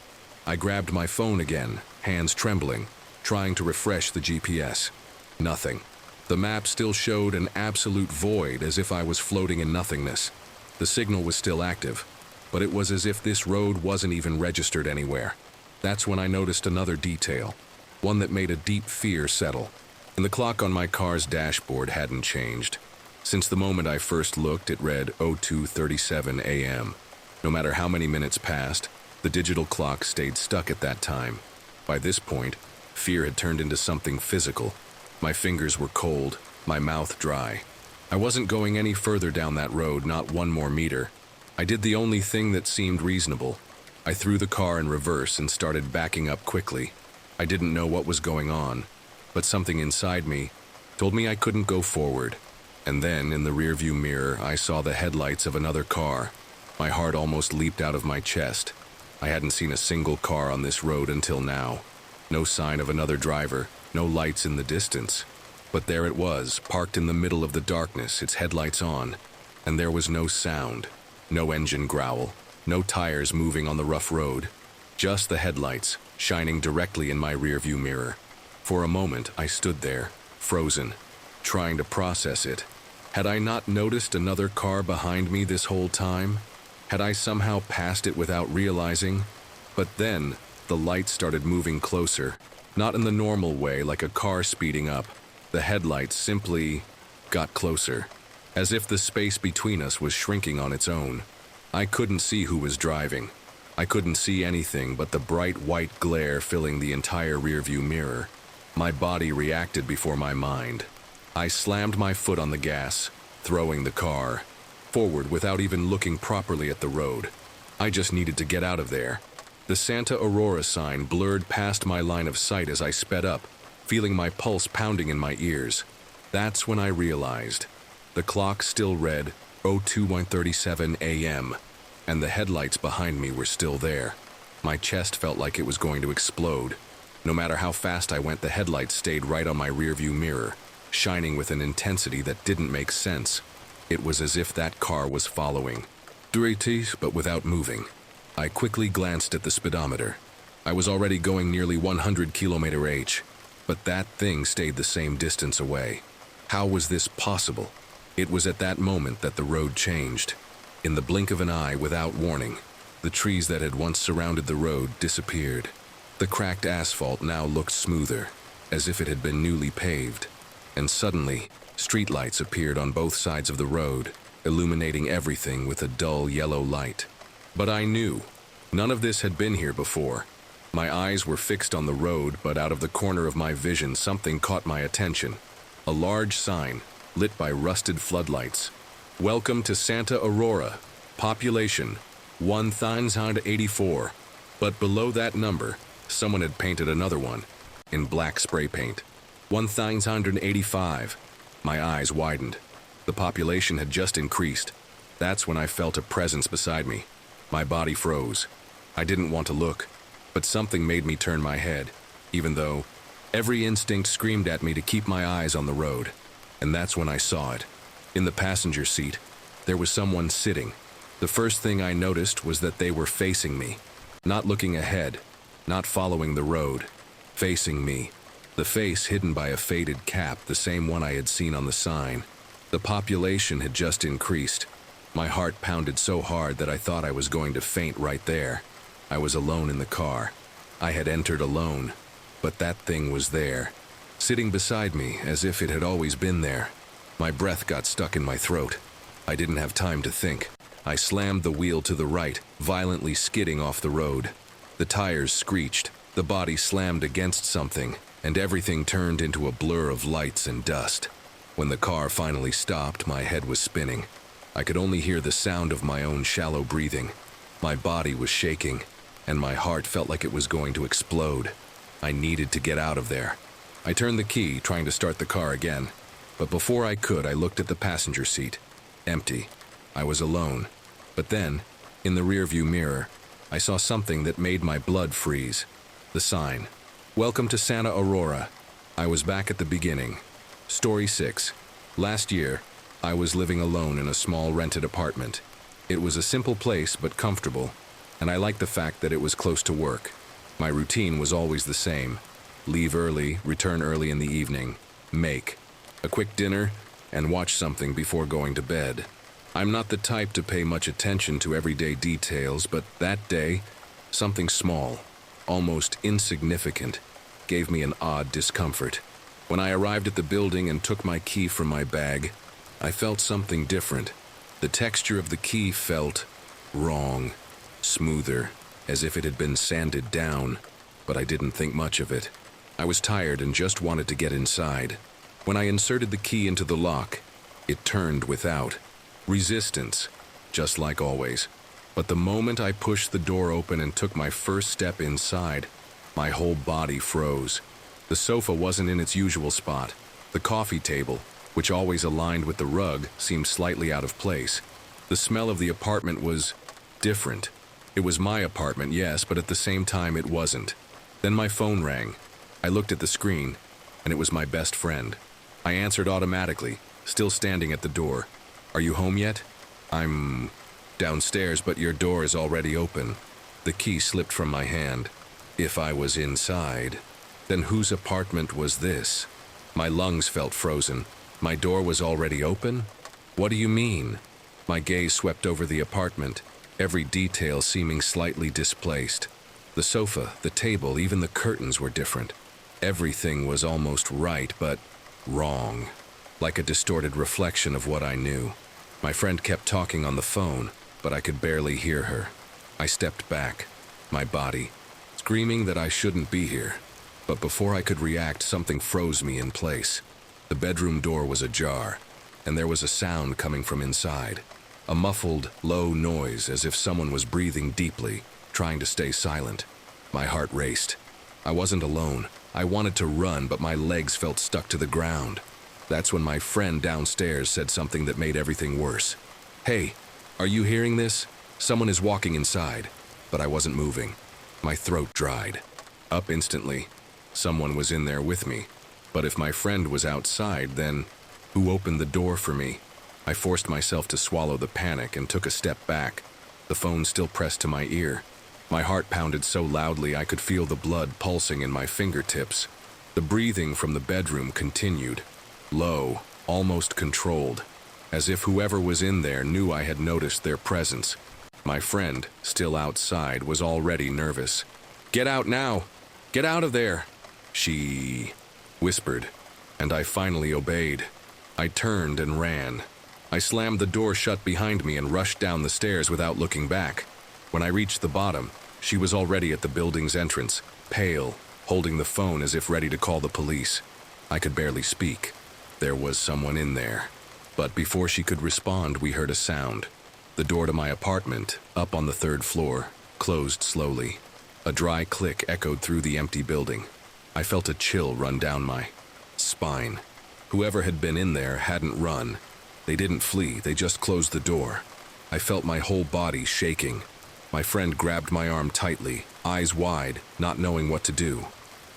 I grabbed my phone again, hands trembling, trying to refresh the GPS. Nothing. The map still showed an absolute void, as if I was floating in nothingness. The signal was still active, but it was as if this road wasn't even registered anywhere. That's when I noticed another detail, one that made a deep fear settle. And the clock on my car's dashboard hadn't changed. Since the moment I first looked, it read 02:37 a.m. No matter how many minutes passed, the digital clock stayed stuck at that time. By this point, fear had turned into something physical. My fingers were cold, my mouth dry. I wasn't going any further down that road, not one more meter. I did the only thing that seemed reasonable. I threw the car in reverse and started backing up quickly. I didn't know what was going on, but something inside me told me I couldn't go forward. And then, in the rearview mirror, I saw the headlights of another car. My heart almost leaped out of my chest. I hadn't seen a single car on this road until now. No sign of another driver, no lights in the distance. But there it was, parked in the middle of the darkness, its headlights on. And there was no sound, no engine growl, no tires moving on the rough road. Just the headlights, shining directly in my rearview mirror. For a moment, I stood there, frozen, trying to process it. Had I not noticed another car behind me this whole time? Had I somehow passed it without realizing? But then, the lights started moving closer, not in the normal way like a car speeding up. The headlights simply got closer, as if the space between us was shrinking on its own. I couldn't see who was driving. I couldn't see anything but the bright white glare filling the entire rearview mirror. My body reacted before my mind. I slammed my foot on the gas, throwing the car forward without even looking properly at the road. I just needed to get out of there. The Santa Aurora sign blurred past my line of sight as I sped up, feeling my pulse pounding in my ears. That's when I realized. The clock still read 02:37 a.m., and the headlights behind me were still there. My chest felt like it was going to explode. No matter how fast I went, the headlights stayed right on my rearview mirror, shining with an intensity that didn't make sense. It was as if that car was following. But without moving. I quickly glanced at the speedometer. I was already going nearly 100 km/h, but that thing stayed the same distance away. How was this possible? It was at that moment that the road changed. In the blink of an eye, without warning, the trees that had once surrounded the road disappeared. The cracked asphalt now looked smoother, as if it had been newly paved. And suddenly, streetlights appeared on both sides of the road, illuminating everything with a dull yellow light. But I knew. None of this had been here before. My eyes were fixed on the road, but out of the corner of my vision, something caught my attention. A large sign, lit by rusted floodlights. Welcome to Santa Aurora. Population 1,084. But below that number, someone had painted another one, in black spray paint. 1,085. My eyes widened. The population had just increased. That's when I felt a presence beside me. My body froze. I didn't want to look, but something made me turn my head, even though every instinct screamed at me to keep my eyes on the road. And that's when I saw it. In the passenger seat, there was someone sitting. The first thing I noticed was that they were facing me, not looking ahead, not following the road, facing me. The face hidden by a faded cap, the same one I had seen on the sign. The population had just increased. My heart pounded so hard that I thought I was going to faint right there. I was alone in the car. I had entered alone, but that thing was there, sitting beside me as if it had always been there. My breath got stuck in my throat. I didn't have time to think. I slammed the wheel to the right, violently skidding off the road. The tires screeched, the body slammed against something, and everything turned into a blur of lights and dust. When the car finally stopped, my head was spinning. I could only hear the sound of my own shallow breathing. My body was shaking, and my heart felt like it was going to explode. I needed to get out of there. I turned the key, trying to start the car again. But before I could, I looked at the passenger seat. Empty. I was alone. But then, in the rearview mirror, I saw something that made my blood freeze. The sign. Welcome to Santa Aurora. I was back at the beginning. Story 6. Last year, I was living alone in a small rented apartment. It was a simple place but comfortable, and I liked the fact that it was close to work. My routine was always the same. Leave early, return early in the evening, make a quick dinner, and watch something before going to bed. I'm not the type to pay much attention to everyday details, but that day, something small, almost insignificant, gave me an odd discomfort. When I arrived at the building and took my key from my bag, I felt something different. The texture of the key felt wrong, smoother, as if it had been sanded down, but I didn't think much of it. I was tired and just wanted to get inside. When I inserted the key into the lock, it turned without resistance, just like always. But the moment I pushed the door open and took my first step inside, my whole body froze. The sofa wasn't in its usual spot. The coffee table, which always aligned with the rug, seemed slightly out of place. The smell of the apartment was different. It was my apartment, yes, but at the same time it wasn't. Then my phone rang. I looked at the screen, and it was my best friend. I answered automatically, still standing at the door. "Are you home yet?" "I'm downstairs, but your door is already open." The key slipped from my hand. If I was inside, then whose apartment was this? My lungs felt frozen. My door was already open? What do you mean? My gaze swept over the apartment, every detail seeming slightly displaced. The sofa, the table, even the curtains were different. Everything was almost right, but wrong, like a distorted reflection of what I knew. My friend kept talking on the phone, but I could barely hear her. I stepped back, my body screaming that I shouldn't be here. But before I could react, something froze me in place. The bedroom door was ajar, and there was a sound coming from inside. A muffled, low noise, as if someone was breathing deeply, trying to stay silent. My heart raced. I wasn't alone. I wanted to run, but my legs felt stuck to the ground. That's when my friend downstairs said something that made everything worse. "Hey, are you hearing this? Someone is walking inside." But I wasn't moving. My throat dried. Up instantly. Someone was in there with me. But if my friend was outside, then who opened the door for me? I forced myself to swallow the panic and took a step back, the phone still pressed to my ear. My heart pounded so loudly I could feel the blood pulsing in my fingertips. The breathing from the bedroom continued, low, almost controlled, as if whoever was in there knew I had noticed their presence. My friend, still outside, was already nervous. "Get out now! Get out of there!" she whispered, and I finally obeyed. I turned and ran. I slammed the door shut behind me and rushed down the stairs without looking back. When I reached the bottom, she was already at the building's entrance, pale, holding the phone as if ready to call the police. I could barely speak. There was someone in there. But before she could respond, we heard a sound. The door to my apartment, up on the 3rd floor, closed slowly. A dry click echoed through the empty building. I felt a chill run down my spine. Whoever had been in there hadn't run. They didn't flee, they just closed the door. I felt my whole body shaking. My friend grabbed my arm tightly, eyes wide, not knowing what to do.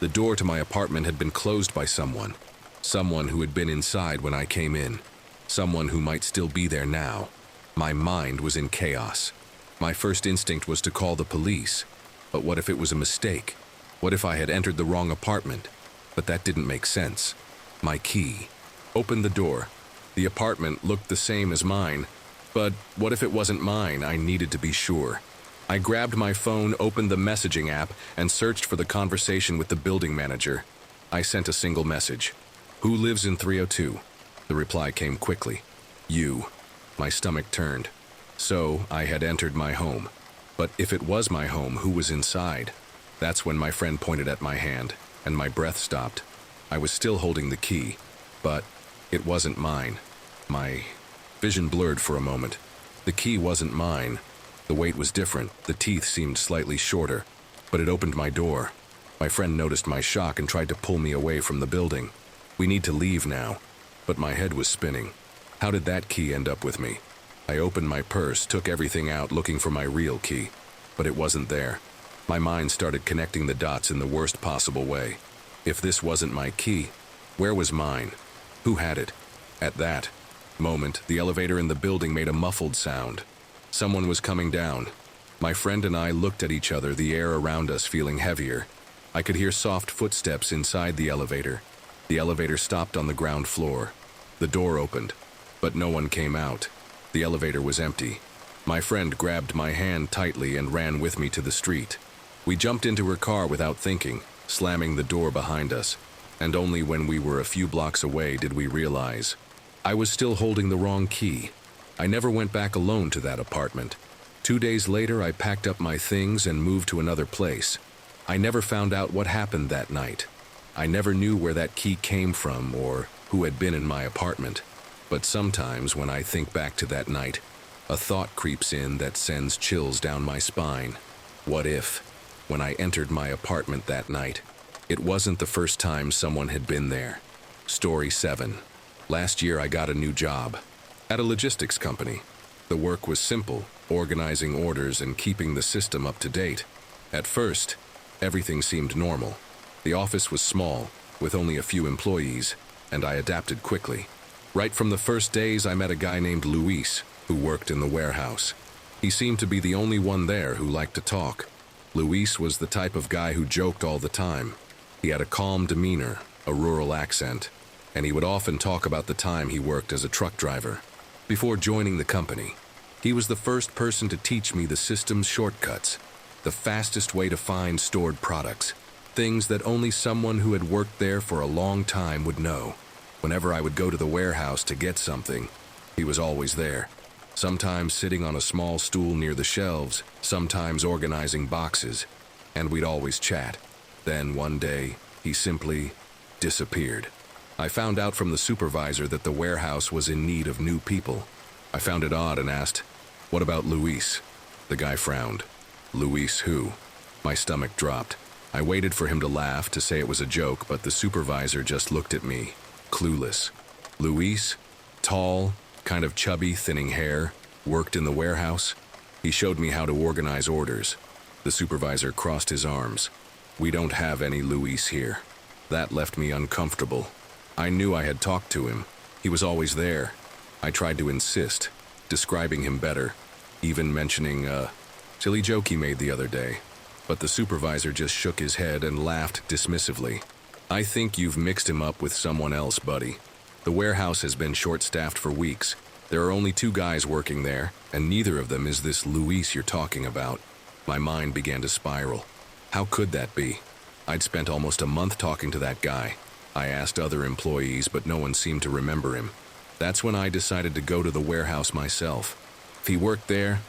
The door to my apartment had been closed by someone. Someone who had been inside when I came in. Someone who might still be there now. My mind was in chaos. My first instinct was to call the police. But what if it was a mistake? What if I had entered the wrong apartment? But that didn't make sense. My key opened the door. The apartment looked the same as mine. But what if it wasn't mine? I needed to be sure. I grabbed my phone, opened the messaging app, and searched for the conversation with the building manager. I sent a single message. "Who lives in 302? The reply came quickly. "You." My stomach turned. So I had entered my home. But if it was my home, who was inside? That's when my friend pointed at my hand, and my breath stopped. I was still holding the key, but it wasn't mine. My vision blurred for a moment. The key wasn't mine. The weight was different, the teeth seemed slightly shorter, but it opened my door. My friend noticed my shock and tried to pull me away from the building. "We need to leave now." But my head was spinning. How did that key end up with me? I opened my purse, took everything out, looking for my real key. But it wasn't there. My mind started connecting the dots in the worst possible way. If this wasn't my key, where was mine? Who had it? At that moment, the elevator in the building made a muffled sound. Someone was coming down. My friend and I looked at each other, the air around us feeling heavier. I could hear soft footsteps inside the elevator. The elevator stopped on the ground floor. The door opened, but no one came out. The elevator was empty. My friend grabbed my hand tightly and ran with me to the street. We jumped into her car without thinking, slamming the door behind us. And only when we were a few blocks away did we realize I was still holding the wrong key. I never went back alone to that apartment. 2 days later, I packed up my things and moved to another place. I never found out what happened that night. I never knew where that key came from or who had been in my apartment. But sometimes when I think back to that night, a thought creeps in that sends chills down my spine. What if, when I entered my apartment that night, it wasn't the first time someone had been there? Story 7. Last year I got a new job at a logistics company. The work was simple, organizing orders and keeping the system up to date. At first, everything seemed normal. The office was small, with only a few employees, and I adapted quickly. Right from the first days, I met a guy named Luis, who worked in the warehouse. He seemed to be the only one there who liked to talk. Luis was the type of guy who joked all the time. He had a calm demeanor, a rural accent, and he would often talk about the time he worked as a truck driver. Before joining the company, he was the first person to teach me the system's shortcuts, the fastest way to find stored products, things that only someone who had worked there for a long time would know. Whenever I would go to the warehouse to get something, he was always there, sometimes sitting on a small stool near the shelves, sometimes organizing boxes, and we'd always chat. Then one day, he simply disappeared. I found out from the supervisor that the warehouse was in need of new people. I found it odd and asked, "What about Luis?" The guy frowned. "Luis who?" My stomach dropped. I waited for him to laugh, to say it was a joke, but the supervisor just looked at me, clueless. Luis, tall, kind of chubby, thinning hair, worked in the warehouse. He showed me how to organize orders. The supervisor crossed his arms. "We don't have any Luis here." That left me uncomfortable. I knew I had talked to him. He was always there. I tried to insist, describing him better, even mentioning a silly joke he made the other day. But the supervisor just shook his head and laughed dismissively. "I think you've mixed him up with someone else, buddy. The warehouse has been short-staffed for weeks. There are only 2 guys working there, and neither of them is this Luis you're talking about." My mind began to spiral. How could that be? I'd spent almost a month talking to that guy. I asked other employees, but no one seemed to remember him. That's when I decided to go to the warehouse myself. If he worked there,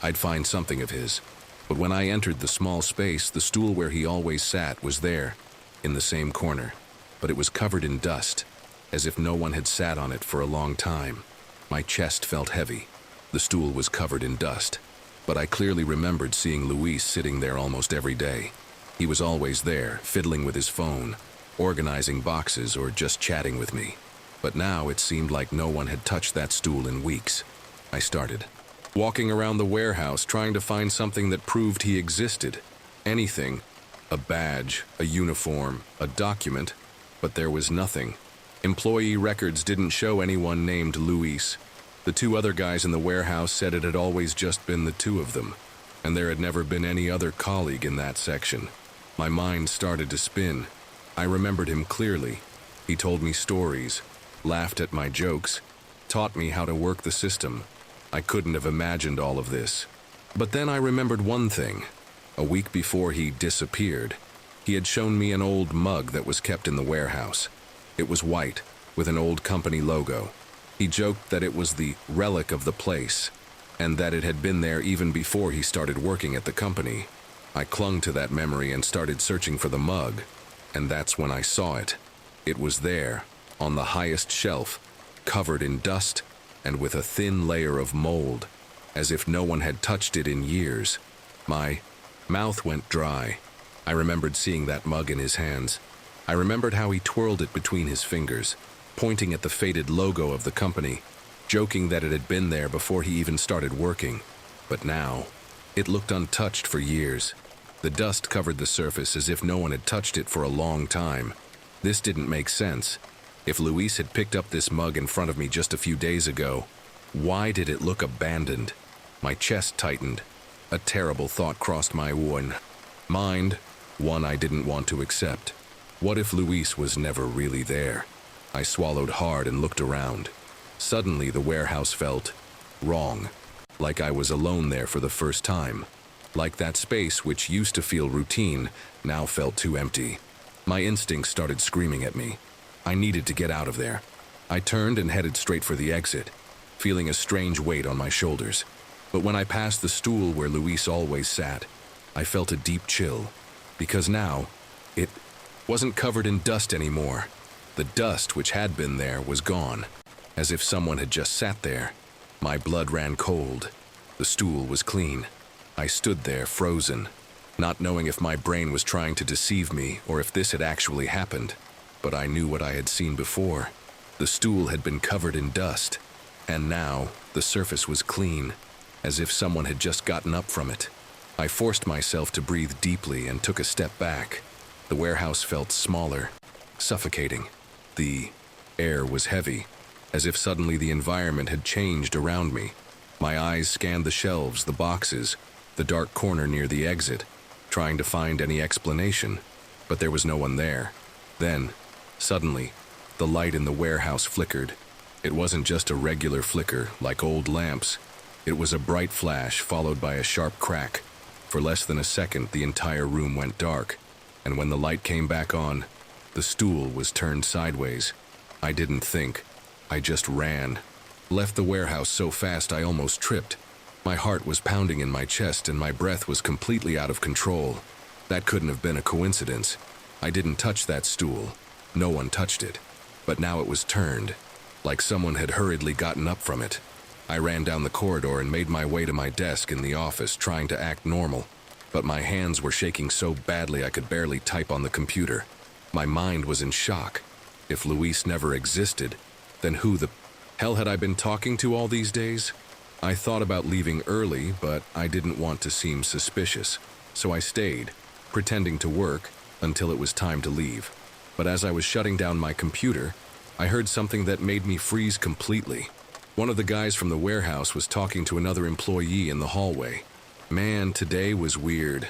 I'd find something of his. But when I entered the small space, the stool where he always sat was there, in the same corner. But it was covered in dust, as if no one had sat on it for a long time. My chest felt heavy. The stool was covered in dust. But I clearly remembered seeing Luis sitting there almost every day. He was always there, fiddling with his phone, organizing boxes, or just chatting with me. But now it seemed like no one had touched that stool in weeks. I started walking around the warehouse, trying to find something that proved he existed. Anything. A badge, a uniform, a document. But there was nothing. Employee records didn't show anyone named Luis. The 2 other guys in the warehouse said it had always just been the 2 of them, and there had never been any other colleague in that section. My mind started to spin. I remembered him clearly. He told me stories, laughed at my jokes, taught me how to work the system. I couldn't have imagined all of this. But then I remembered one thing. A week before he disappeared, he had shown me an old mug that was kept in the warehouse. It was white, with an old company logo. He joked that it was the relic of the place, and that it had been there even before he started working at the company. I clung to that memory and started searching for the mug, and that's when I saw it. It was there, on the highest shelf, covered in dust and with a thin layer of mold, as if no one had touched it in years. My mouth went dry. I remembered seeing that mug in his hands. I remembered how he twirled it between his fingers, pointing at the faded logo of the company, joking that it had been there before he even started working. But now, it looked untouched for years. The dust covered the surface as if no one had touched it for a long time. This didn't make sense. If Luis had picked up this mug in front of me just a few days ago, why did it look abandoned? My chest tightened. A terrible thought crossed my mind, one I didn't want to accept. What if Luis was never really there? I swallowed hard and looked around. Suddenly, the warehouse felt wrong, like I was alone there for the first time. Like that space, which used to feel routine, now felt too empty. My instincts started screaming at me. I needed to get out of there. I turned and headed straight for the exit, feeling a strange weight on my shoulders. But when I passed the stool where Luis always sat, I felt a deep chill, because now, it wasn't covered in dust anymore. The dust which had been there was gone, as if someone had just sat there. My blood ran cold. The stool was clean. I stood there, frozen, not knowing if my brain was trying to deceive me or if this had actually happened. but I knew what I had seen before. The stool had been covered in dust, and now the surface was clean, as if someone had just gotten up from it. I forced myself to breathe deeply and took a step back. The warehouse felt smaller, suffocating. The air was heavy, as if suddenly the environment had changed around me. My eyes scanned the shelves, the boxes, the dark corner near the exit, trying to find any explanation, but there was no one there. Then, suddenly, the light in the warehouse flickered. It wasn't just a regular flicker, like old lamps. It was a bright flash followed by a sharp crack. For less than a second, the entire room went dark, and when the light came back on, the stool was turned sideways. I didn't think. I just ran. Left the warehouse so fast I almost tripped. My heart was pounding in my chest and my breath was completely out of control. That couldn't have been a coincidence. I didn't touch that stool. No one touched it. But now it was turned, like someone had hurriedly gotten up from it. I ran down the corridor and made my way to my desk in the office, trying to act normal. But my hands were shaking so badly I could barely type on the computer. My mind was in shock. If Luis never existed, then who the hell had I been talking to all these days? I thought about leaving early, but I didn't want to seem suspicious, so I stayed, pretending to work until it was time to leave. But as I was shutting down my computer, I heard something that made me freeze completely. One of the guys from the warehouse was talking to another employee in the hallway. Man, today was weird.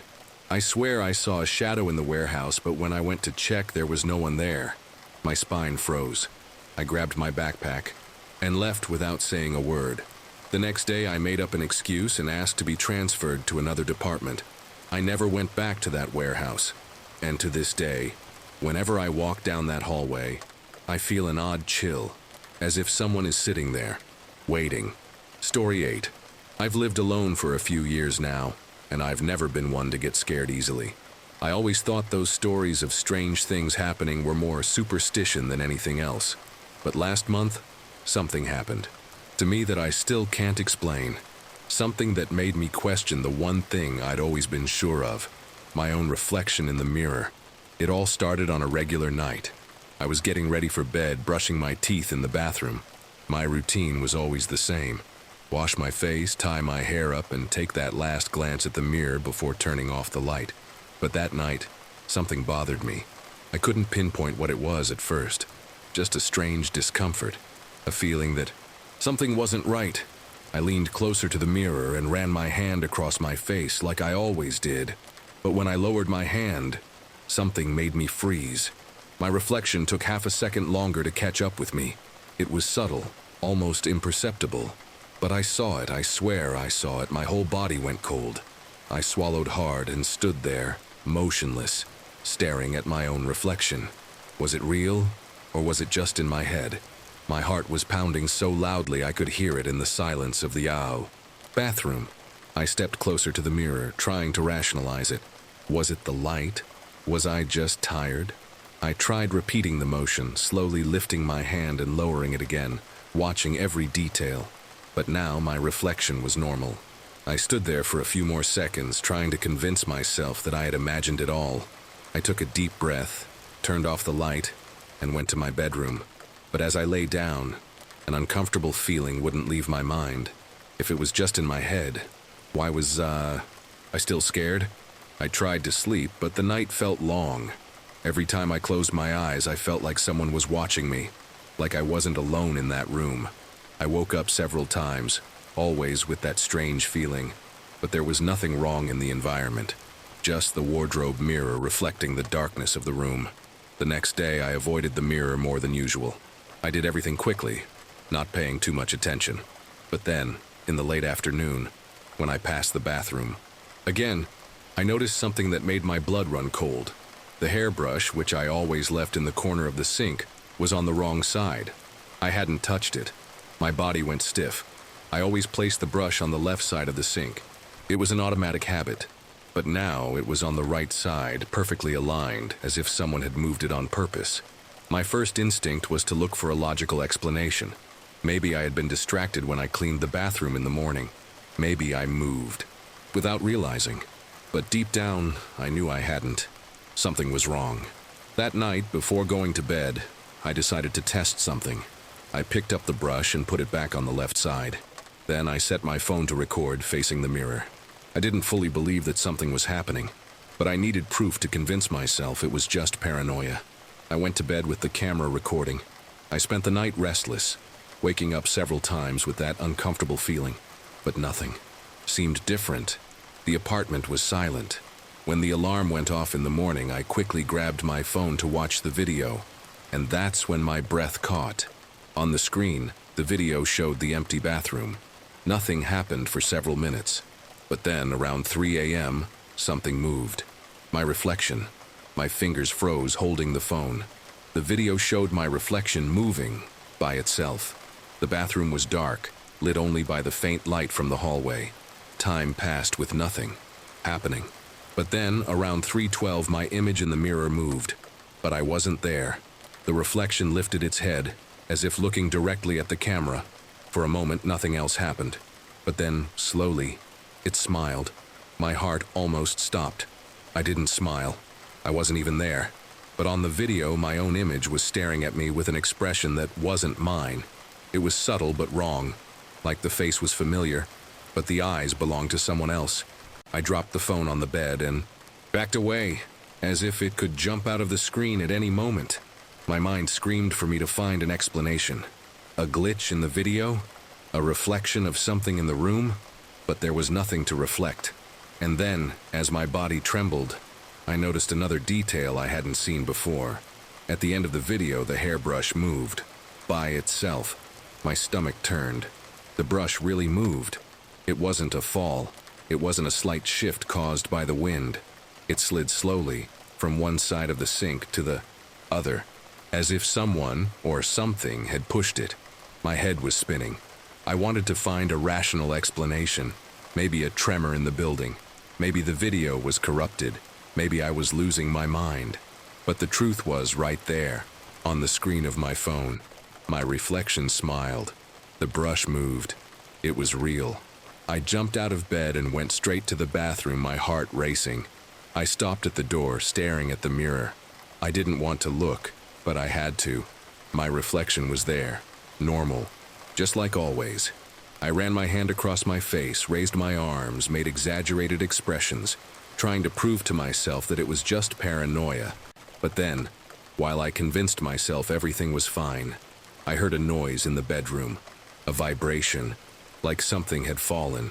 I swear I saw a shadow in the warehouse, but when I went to check, there was no one there. My spine froze. I grabbed my backpack and left without saying a word. The next day, I made up an excuse and asked to be transferred to another department. I never went back to that warehouse. And to this day, whenever I walk down that hallway, I feel an odd chill, as if someone is sitting there, waiting. Story 8. I've lived alone for a few years now, and I've never been one to get scared easily. I always thought those stories of strange things happening were more superstition than anything else. But last month, something happened to me that I still can't explain. Something that made me question the one thing I'd always been sure of, my own reflection in the mirror. It all started on a regular night. I was getting ready for bed, brushing my teeth in the bathroom. My routine was always the same. Wash my face, tie my hair up, and take that last glance at the mirror before turning off the light. But that night, something bothered me. I couldn't pinpoint what it was at first. Just a strange discomfort, a feeling that something wasn't right. I leaned closer to the mirror and ran my hand across my face like I always did. But when I lowered my hand, something made me freeze. My reflection took half a second longer to catch up with me. It was subtle, almost imperceptible. But I saw it, I swear I saw it. My whole body went cold. I swallowed hard and stood there, motionless, staring at my own reflection. Was it real, or was it just in my head? My heart was pounding so loudly I could hear it in the silence of the bathroom. I stepped closer to the mirror, trying to rationalize it. Was it the light? Was I just tired? I tried repeating the motion, slowly lifting my hand and lowering it again, watching every detail. But now my reflection was normal. I stood there for a few more seconds, trying to convince myself that I had imagined it all. I took a deep breath, turned off the light, and went to my bedroom. But as I lay down, an uncomfortable feeling wouldn't leave my mind. If it was just in my head, why was, I still scared? I tried to sleep, but the night felt long. Every time I closed my eyes, I felt like someone was watching me, like I wasn't alone in that room. I woke up several times, always with that strange feeling, but there was nothing wrong in the environment, just the wardrobe mirror reflecting the darkness of the room. The next day, I avoided the mirror more than usual. I did everything quickly, not paying too much attention. But then, in the late afternoon, when I passed the bathroom, again, I noticed something that made my blood run cold. The hairbrush, which I always left in the corner of the sink, was on the wrong side. I hadn't touched it. My body went stiff. I always placed the brush on the left side of the sink. It was an automatic habit. But now it was on the right side, perfectly aligned, as if someone had moved it on purpose. My first instinct was to look for a logical explanation. Maybe I had been distracted when I cleaned the bathroom in the morning. Maybe I moved, without realizing. But deep down, I knew I hadn't. Something was wrong. That night, before going to bed, I decided to test something. I picked up the brush and put it back on the left side. Then I set my phone to record, facing the mirror. I didn't fully believe that something was happening, but I needed proof to convince myself it was just paranoia. I went to bed with the camera recording. I spent the night restless, waking up several times with that uncomfortable feeling, but nothing seemed different. The apartment was silent. When the alarm went off in the morning, I quickly grabbed my phone to watch the video, and that's when my breath caught. On the screen, the video showed the empty bathroom. Nothing happened for several minutes, but then, around 3 a.m., something moved. My reflection. My fingers froze holding the phone. The video showed my reflection moving by itself. The bathroom was dark, lit only by the faint light from the hallway. Time passed with nothing happening. But then, around 3:12, my image in the mirror moved. But I wasn't there. The reflection lifted its head, as if looking directly at the camera. For a moment, nothing else happened. But then, slowly, it smiled. My heart almost stopped. I didn't smile. I wasn't even there. But on the video, my own image was staring at me with an expression that wasn't mine. It was subtle but wrong, like the face was familiar, but the eyes belonged to someone else. I dropped the phone on the bed and backed away, as if it could jump out of the screen at any moment. My mind screamed for me to find an explanation. A glitch in the video? A reflection of something in the room? But there was nothing to reflect. And then, as my body trembled, I noticed another detail I hadn't seen before. At the end of the video, the hairbrush moved. By itself. My stomach turned. The brush really moved. It wasn't a fall. It wasn't a slight shift caused by the wind. It slid slowly, from one side of the sink to the other, as if someone or something had pushed it. My head was spinning. I wanted to find a rational explanation. Maybe a tremor in the building. Maybe the video was corrupted. Maybe I was losing my mind. But the truth was right there, on the screen of my phone. My reflection smiled. The brush moved. It was real. I jumped out of bed and went straight to the bathroom, my heart racing. I stopped at the door, staring at the mirror. I didn't want to look, but I had to. My reflection was there, normal, just like always. I ran my hand across my face, raised my arms, made exaggerated expressions, trying to prove to myself that it was just paranoia. But then, while I convinced myself everything was fine, I heard a noise in the bedroom, a vibration, like something had fallen.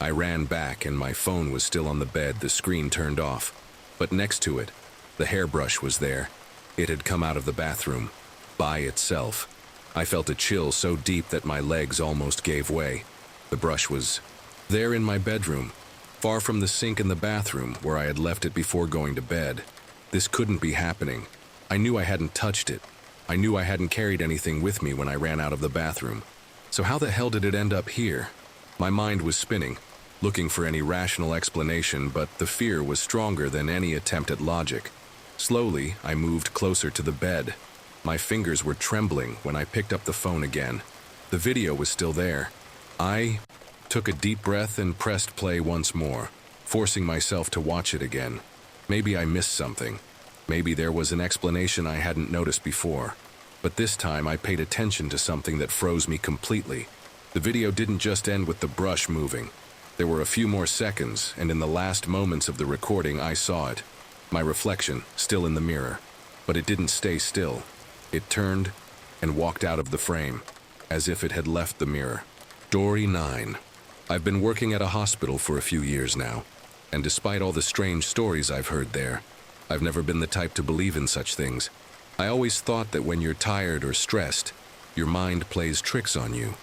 I ran back and my phone was still on the bed, the screen turned off. But next to it, the hairbrush was there. It had come out of the bathroom, by itself. I felt a chill so deep that my legs almost gave way. The brush was there in my bedroom, far from the sink in the bathroom where I had left it before going to bed. This couldn't be happening. I knew I hadn't touched it. I knew I hadn't carried anything with me when I ran out of the bathroom. So how the hell did it end up here? My mind was spinning, looking for any rational explanation, but the fear was stronger than any attempt at logic. Slowly, I moved closer to the bed. My fingers were trembling when I picked up the phone again. The video was still there. I took a deep breath and pressed play once more, forcing myself to watch it again. Maybe I missed something. Maybe there was an explanation I hadn't noticed before. But this time I paid attention to something that froze me completely. The video didn't just end with the brush moving. There were a few more seconds, and in the last moments of the recording I saw it. My reflection, still in the mirror. But it didn't stay still. It turned and walked out of the frame, as if it had left the mirror. Story 9. I've been working at a hospital for a few years now, and despite all the strange stories I've heard there, I've never been the type to believe in such things. I always thought that when you're tired or stressed, your mind plays tricks on you.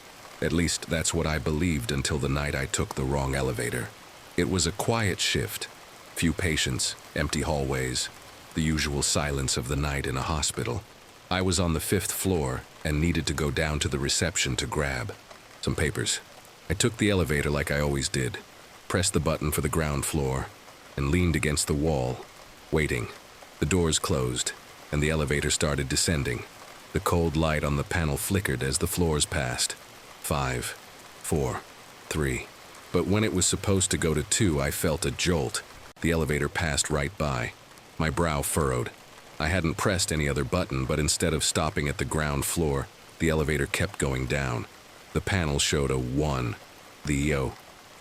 At least that's what I believed until the night I took the wrong elevator. It was a quiet shift. Few patients, empty hallways, the usual silence of the night in a hospital. I was on the 5th floor and needed to go down to the reception to grab some papers. I took the elevator like I always did, pressed the button for the ground floor, and leaned against the wall, waiting. The doors closed, and the elevator started descending. The cold light on the panel flickered as the floors passed. 5, 4, 3. But when it was supposed to go to 2, I felt a jolt. The elevator passed right by. My brow furrowed. I hadn't pressed any other button, but instead of stopping at the ground floor, the elevator kept going down. The panel showed a 1. The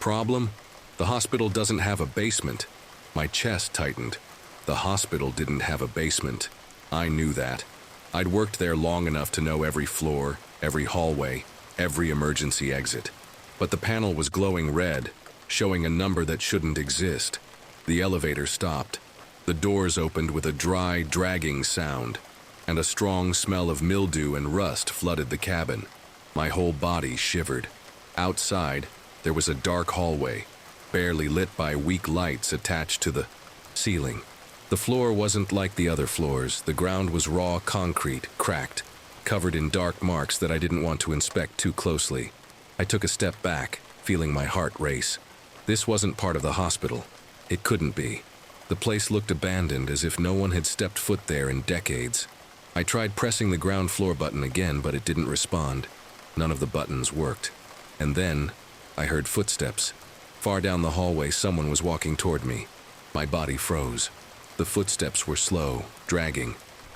problem? The hospital doesn't have a basement. My chest tightened. The hospital didn't have a basement. I knew that. I'd worked there long enough to know every floor, every hallway, every emergency exit. But the panel was glowing red, showing a number that shouldn't exist. The elevator stopped. The doors opened with a dry, dragging sound, and a strong smell of mildew and rust flooded the cabin. My whole body shivered. Outside, there was a dark hallway, barely lit by weak lights attached to the ceiling. The floor wasn't like the other floors. The ground was raw concrete, cracked, covered in dark marks that I didn't want to inspect too closely. I took a step back, feeling my heart race. This wasn't part of the hospital. It couldn't be. The place looked abandoned, as if no one had stepped foot there in decades. I tried pressing the ground floor button again, but it didn't respond. None of the buttons worked. And then, I heard footsteps. Far down the hallway, someone was walking toward me. My body froze. The footsteps were slow, dragging.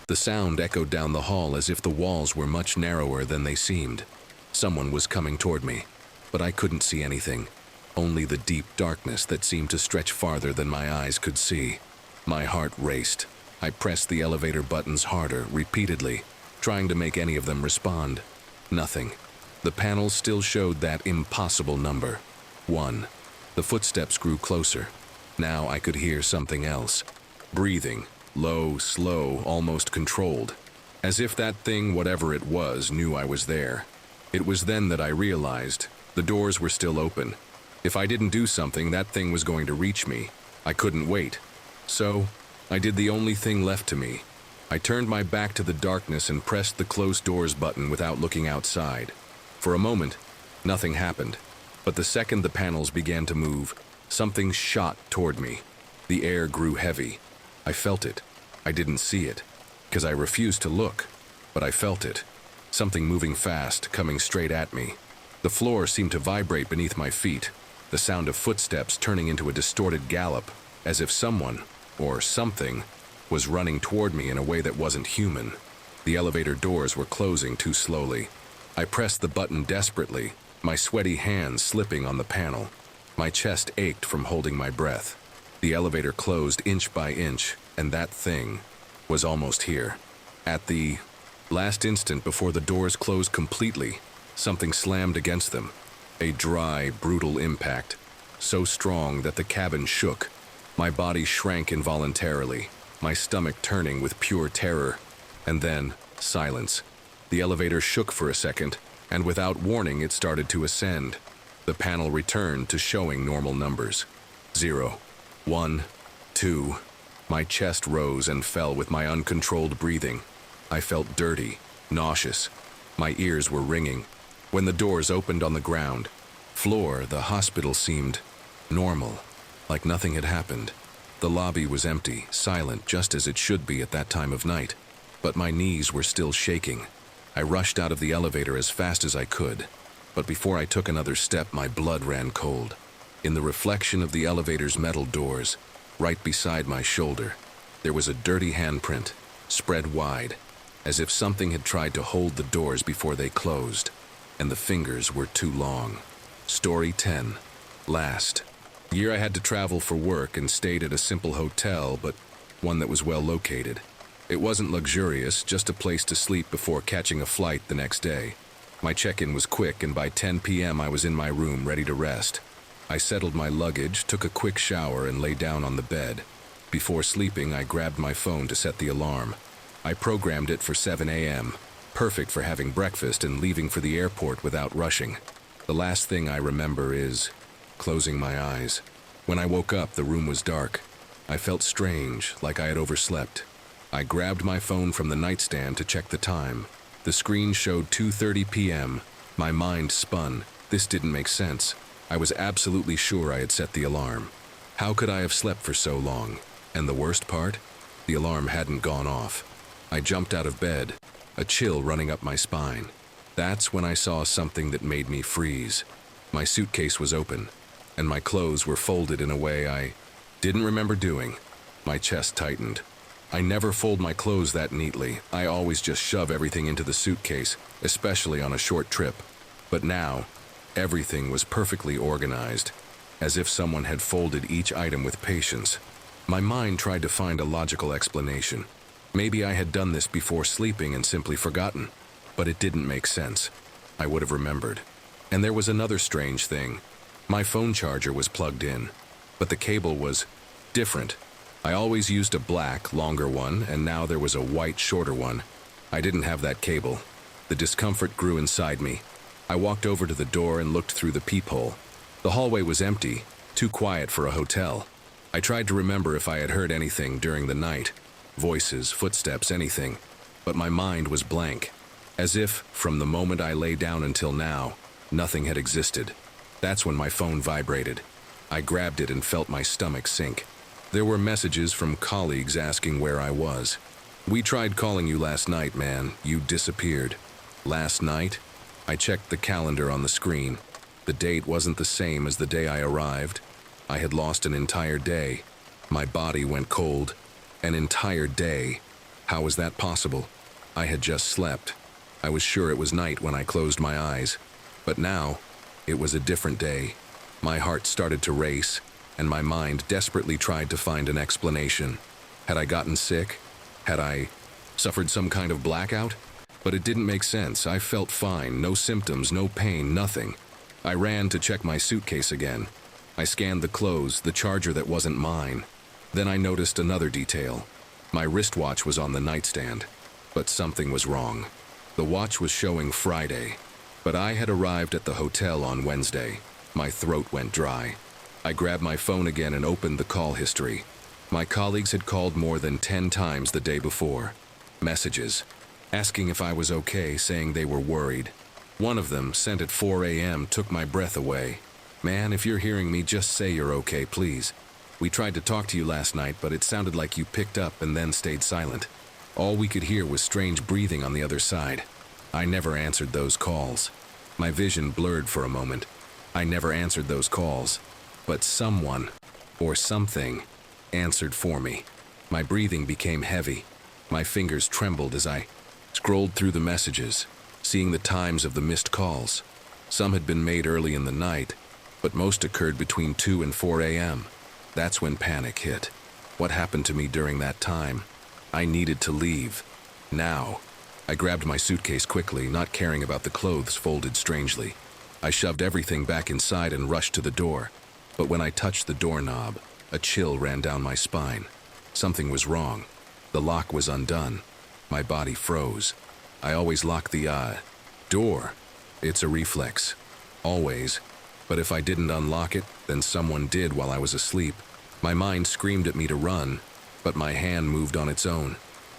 The sound echoed down the hall as if the walls were much narrower than they seemed. Someone was coming toward me, but I couldn't see anything. Only the deep darkness that seemed to stretch farther than my eyes could see. My heart raced. I pressed the elevator buttons harder, repeatedly, trying to make any of them respond. Nothing. The panel still showed that impossible number. 1. The footsteps grew closer. Now I could hear something else. Breathing. Low, slow, almost controlled. As if that thing, whatever it was, knew I was there. It was then that I realized the doors were still open. If I didn't do something, that thing was going to reach me. I couldn't wait. So, I did the only thing left to me. I turned my back to the darkness and pressed the close doors button without looking outside. For a moment, nothing happened. But the second the panels began to move, something shot toward me. The air grew heavy. I felt it. I didn't see it, because I refused to look. But I felt it. Something moving fast, coming straight at me. The floor seemed to vibrate beneath my feet. The sound of footsteps turning into a distorted gallop, as if someone, or something, was running toward me in a way that wasn't human. The elevator doors were closing too slowly. I pressed the button desperately, my sweaty hands slipping on the panel. My chest ached from holding my breath. The elevator closed inch by inch, and that thing was almost here. At the last instant before the doors closed completely, something slammed against them. A dry, brutal impact, so strong that the cabin shook. My body shrank involuntarily, my stomach turning with pure terror. And then, silence. The elevator shook for a second, and without warning it started to ascend. The panel returned to showing normal numbers. 0, 1, 2. My chest rose and fell with my uncontrolled breathing. I felt dirty, nauseous. My ears were ringing. When the doors opened on the ground floor, the hospital seemed normal, like nothing had happened. The lobby was empty, silent, just as it should be at that time of night. But my knees were still shaking. I rushed out of the elevator as fast as I could. But before I took another step, my blood ran cold. In the reflection of the elevator's metal doors, right beside my shoulder, there was a dirty handprint, spread wide, as if something had tried to hold the doors before they closed, and the fingers were too long. Story 10. Last year I had to travel for work and stayed at a simple hotel, but one that was well located. It wasn't luxurious, just a place to sleep before catching a flight the next day. My check-in was quick, and by 10 p.m. I was in my room, ready to rest. I settled my luggage, took a quick shower, and lay down on the bed. Before sleeping, I grabbed my phone to set the alarm. I programmed it for 7 a.m., perfect for having breakfast and leaving for the airport without rushing. The last thing I remember is closing my eyes. When I woke up, the room was dark. I felt strange, like I had overslept. I grabbed my phone from the nightstand to check the time. The screen showed 2:30 p.m. My mind spun. This didn't make sense. I was absolutely sure I had set the alarm. How could I have slept for so long? And the worst part? The alarm hadn't gone off. I jumped out of bed, a chill running up my spine. That's when I saw something that made me freeze. My suitcase was open, and my clothes were folded in a way I didn't remember doing. My chest tightened. I never fold my clothes that neatly. I always just shove everything into the suitcase, especially on a short trip. But now, everything was perfectly organized, as if someone had folded each item with patience. My mind tried to find a logical explanation. Maybe I had done this before sleeping and simply forgotten, but it didn't make sense. I would have remembered. And there was another strange thing. My phone charger was plugged in, but the cable was different. I always used a black, longer one, and now there was a white, shorter one. I didn't have that cable. The discomfort grew inside me. I walked over to the door and looked through the peephole. The hallway was empty, too quiet for a hotel. I tried to remember if I had heard anything during the night. Voices, footsteps, anything. But my mind was blank. As if, from the moment I lay down until now, nothing had existed. That's when my phone vibrated. I grabbed it and felt my stomach sink. There were messages from colleagues asking where I was. "We tried calling you last night, man. You disappeared." Last night? I checked the calendar on the screen. The date wasn't the same as the day I arrived. I had lost an entire day. My body went cold. An entire day. How was that possible? I had just slept. I was sure it was night when I closed my eyes. But now, it was a different day. My heart started to race, and my mind desperately tried to find an explanation. Had I gotten sick? Had I suffered some kind of blackout? But it didn't make sense. I felt fine, no symptoms, no pain, nothing. I ran to check my suitcase again. I scanned the clothes, the charger that wasn't mine. Then I noticed another detail. My wristwatch was on the nightstand, but something was wrong. The watch was showing Friday, but I had arrived at the hotel on Wednesday. My throat went dry. I grabbed my phone again and opened the call history. My colleagues had called more than 10 times the day before. Messages, asking if I was okay, saying they were worried. One of them, sent at 4 a.m., took my breath away. "Man, if you're hearing me, just say you're okay, please. We tried to talk to you last night, but it sounded like you picked up and then stayed silent." All we could hear was strange breathing on the other side. I never answered those calls. My vision blurred for a moment. I never answered those calls. But someone, or something, answered for me. My breathing became heavy. My fingers trembled as I scrolled through the messages, seeing the times of the missed calls. Some had been made early in the night, but most occurred between 2 and 4 a.m. That's when panic hit. What happened to me during that time? I needed to leave. Now. I grabbed my suitcase quickly, not caring about the clothes folded strangely. I shoved everything back inside and rushed to the door. But when I touched the doorknob, a chill ran down my spine. Something was wrong. The lock was undone. My body froze. I always lock the door. It's a reflex. Always. But if I didn't unlock it, then someone did while I was asleep. My mind screamed at me to run, but my hand moved on its own.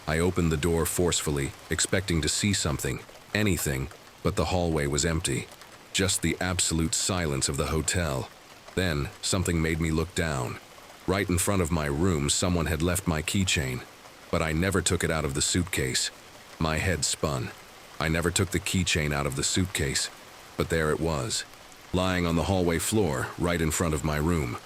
I opened the door forcefully, expecting to see something, anything, but the hallway was empty. Just the absolute silence of the hotel. Then, something made me look down. Right in front of my room, someone had left my keychain, but I never took it out of the suitcase. My head spun. I never took the keychain out of the suitcase, but there it was, lying on the hallway floor, right in front of my room.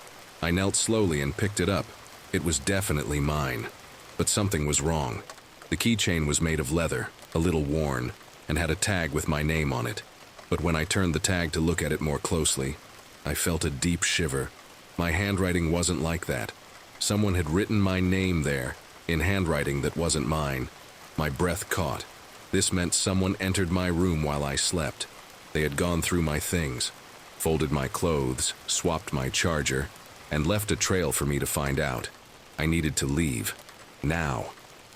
I knelt slowly and picked it up. It was definitely mine, but something was wrong. The keychain was made of leather, a little worn, and had a tag with my name on it. But when I turned the tag to look at it more closely, I felt a deep shiver. My handwriting wasn't like that. Someone had written my name there, in handwriting that wasn't mine. My breath caught. This meant someone entered my room while I slept. They had gone through my things, folded my clothes, swapped my charger, and left a trail for me to find out. I needed to leave. Now.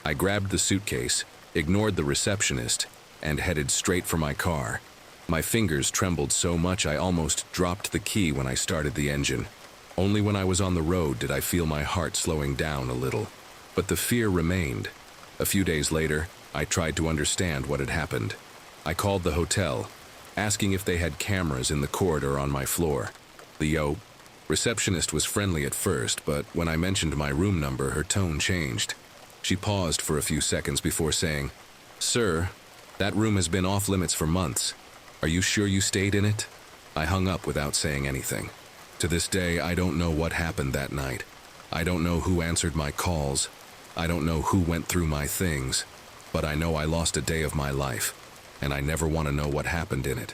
I grabbed the suitcase, ignored the receptionist, and headed straight for my car. My fingers trembled so much I almost dropped the key when I started the engine. Only when I was on the road did I feel my heart slowing down a little. But the fear remained. A few days later, I tried to understand what had happened. I called the hotel, asking if they had cameras in the corridor on my floor. The receptionist was friendly at first, but when I mentioned my room number, her tone changed. She paused for a few seconds before saying, "Sir, that room has been off limits for months. Are you sure you stayed in it?" I hung up without saying anything. To this day, I don't know what happened that night. I don't know who answered my calls. I don't know who went through my things, but I know I lost a day of my life, and I never want to know what happened in it.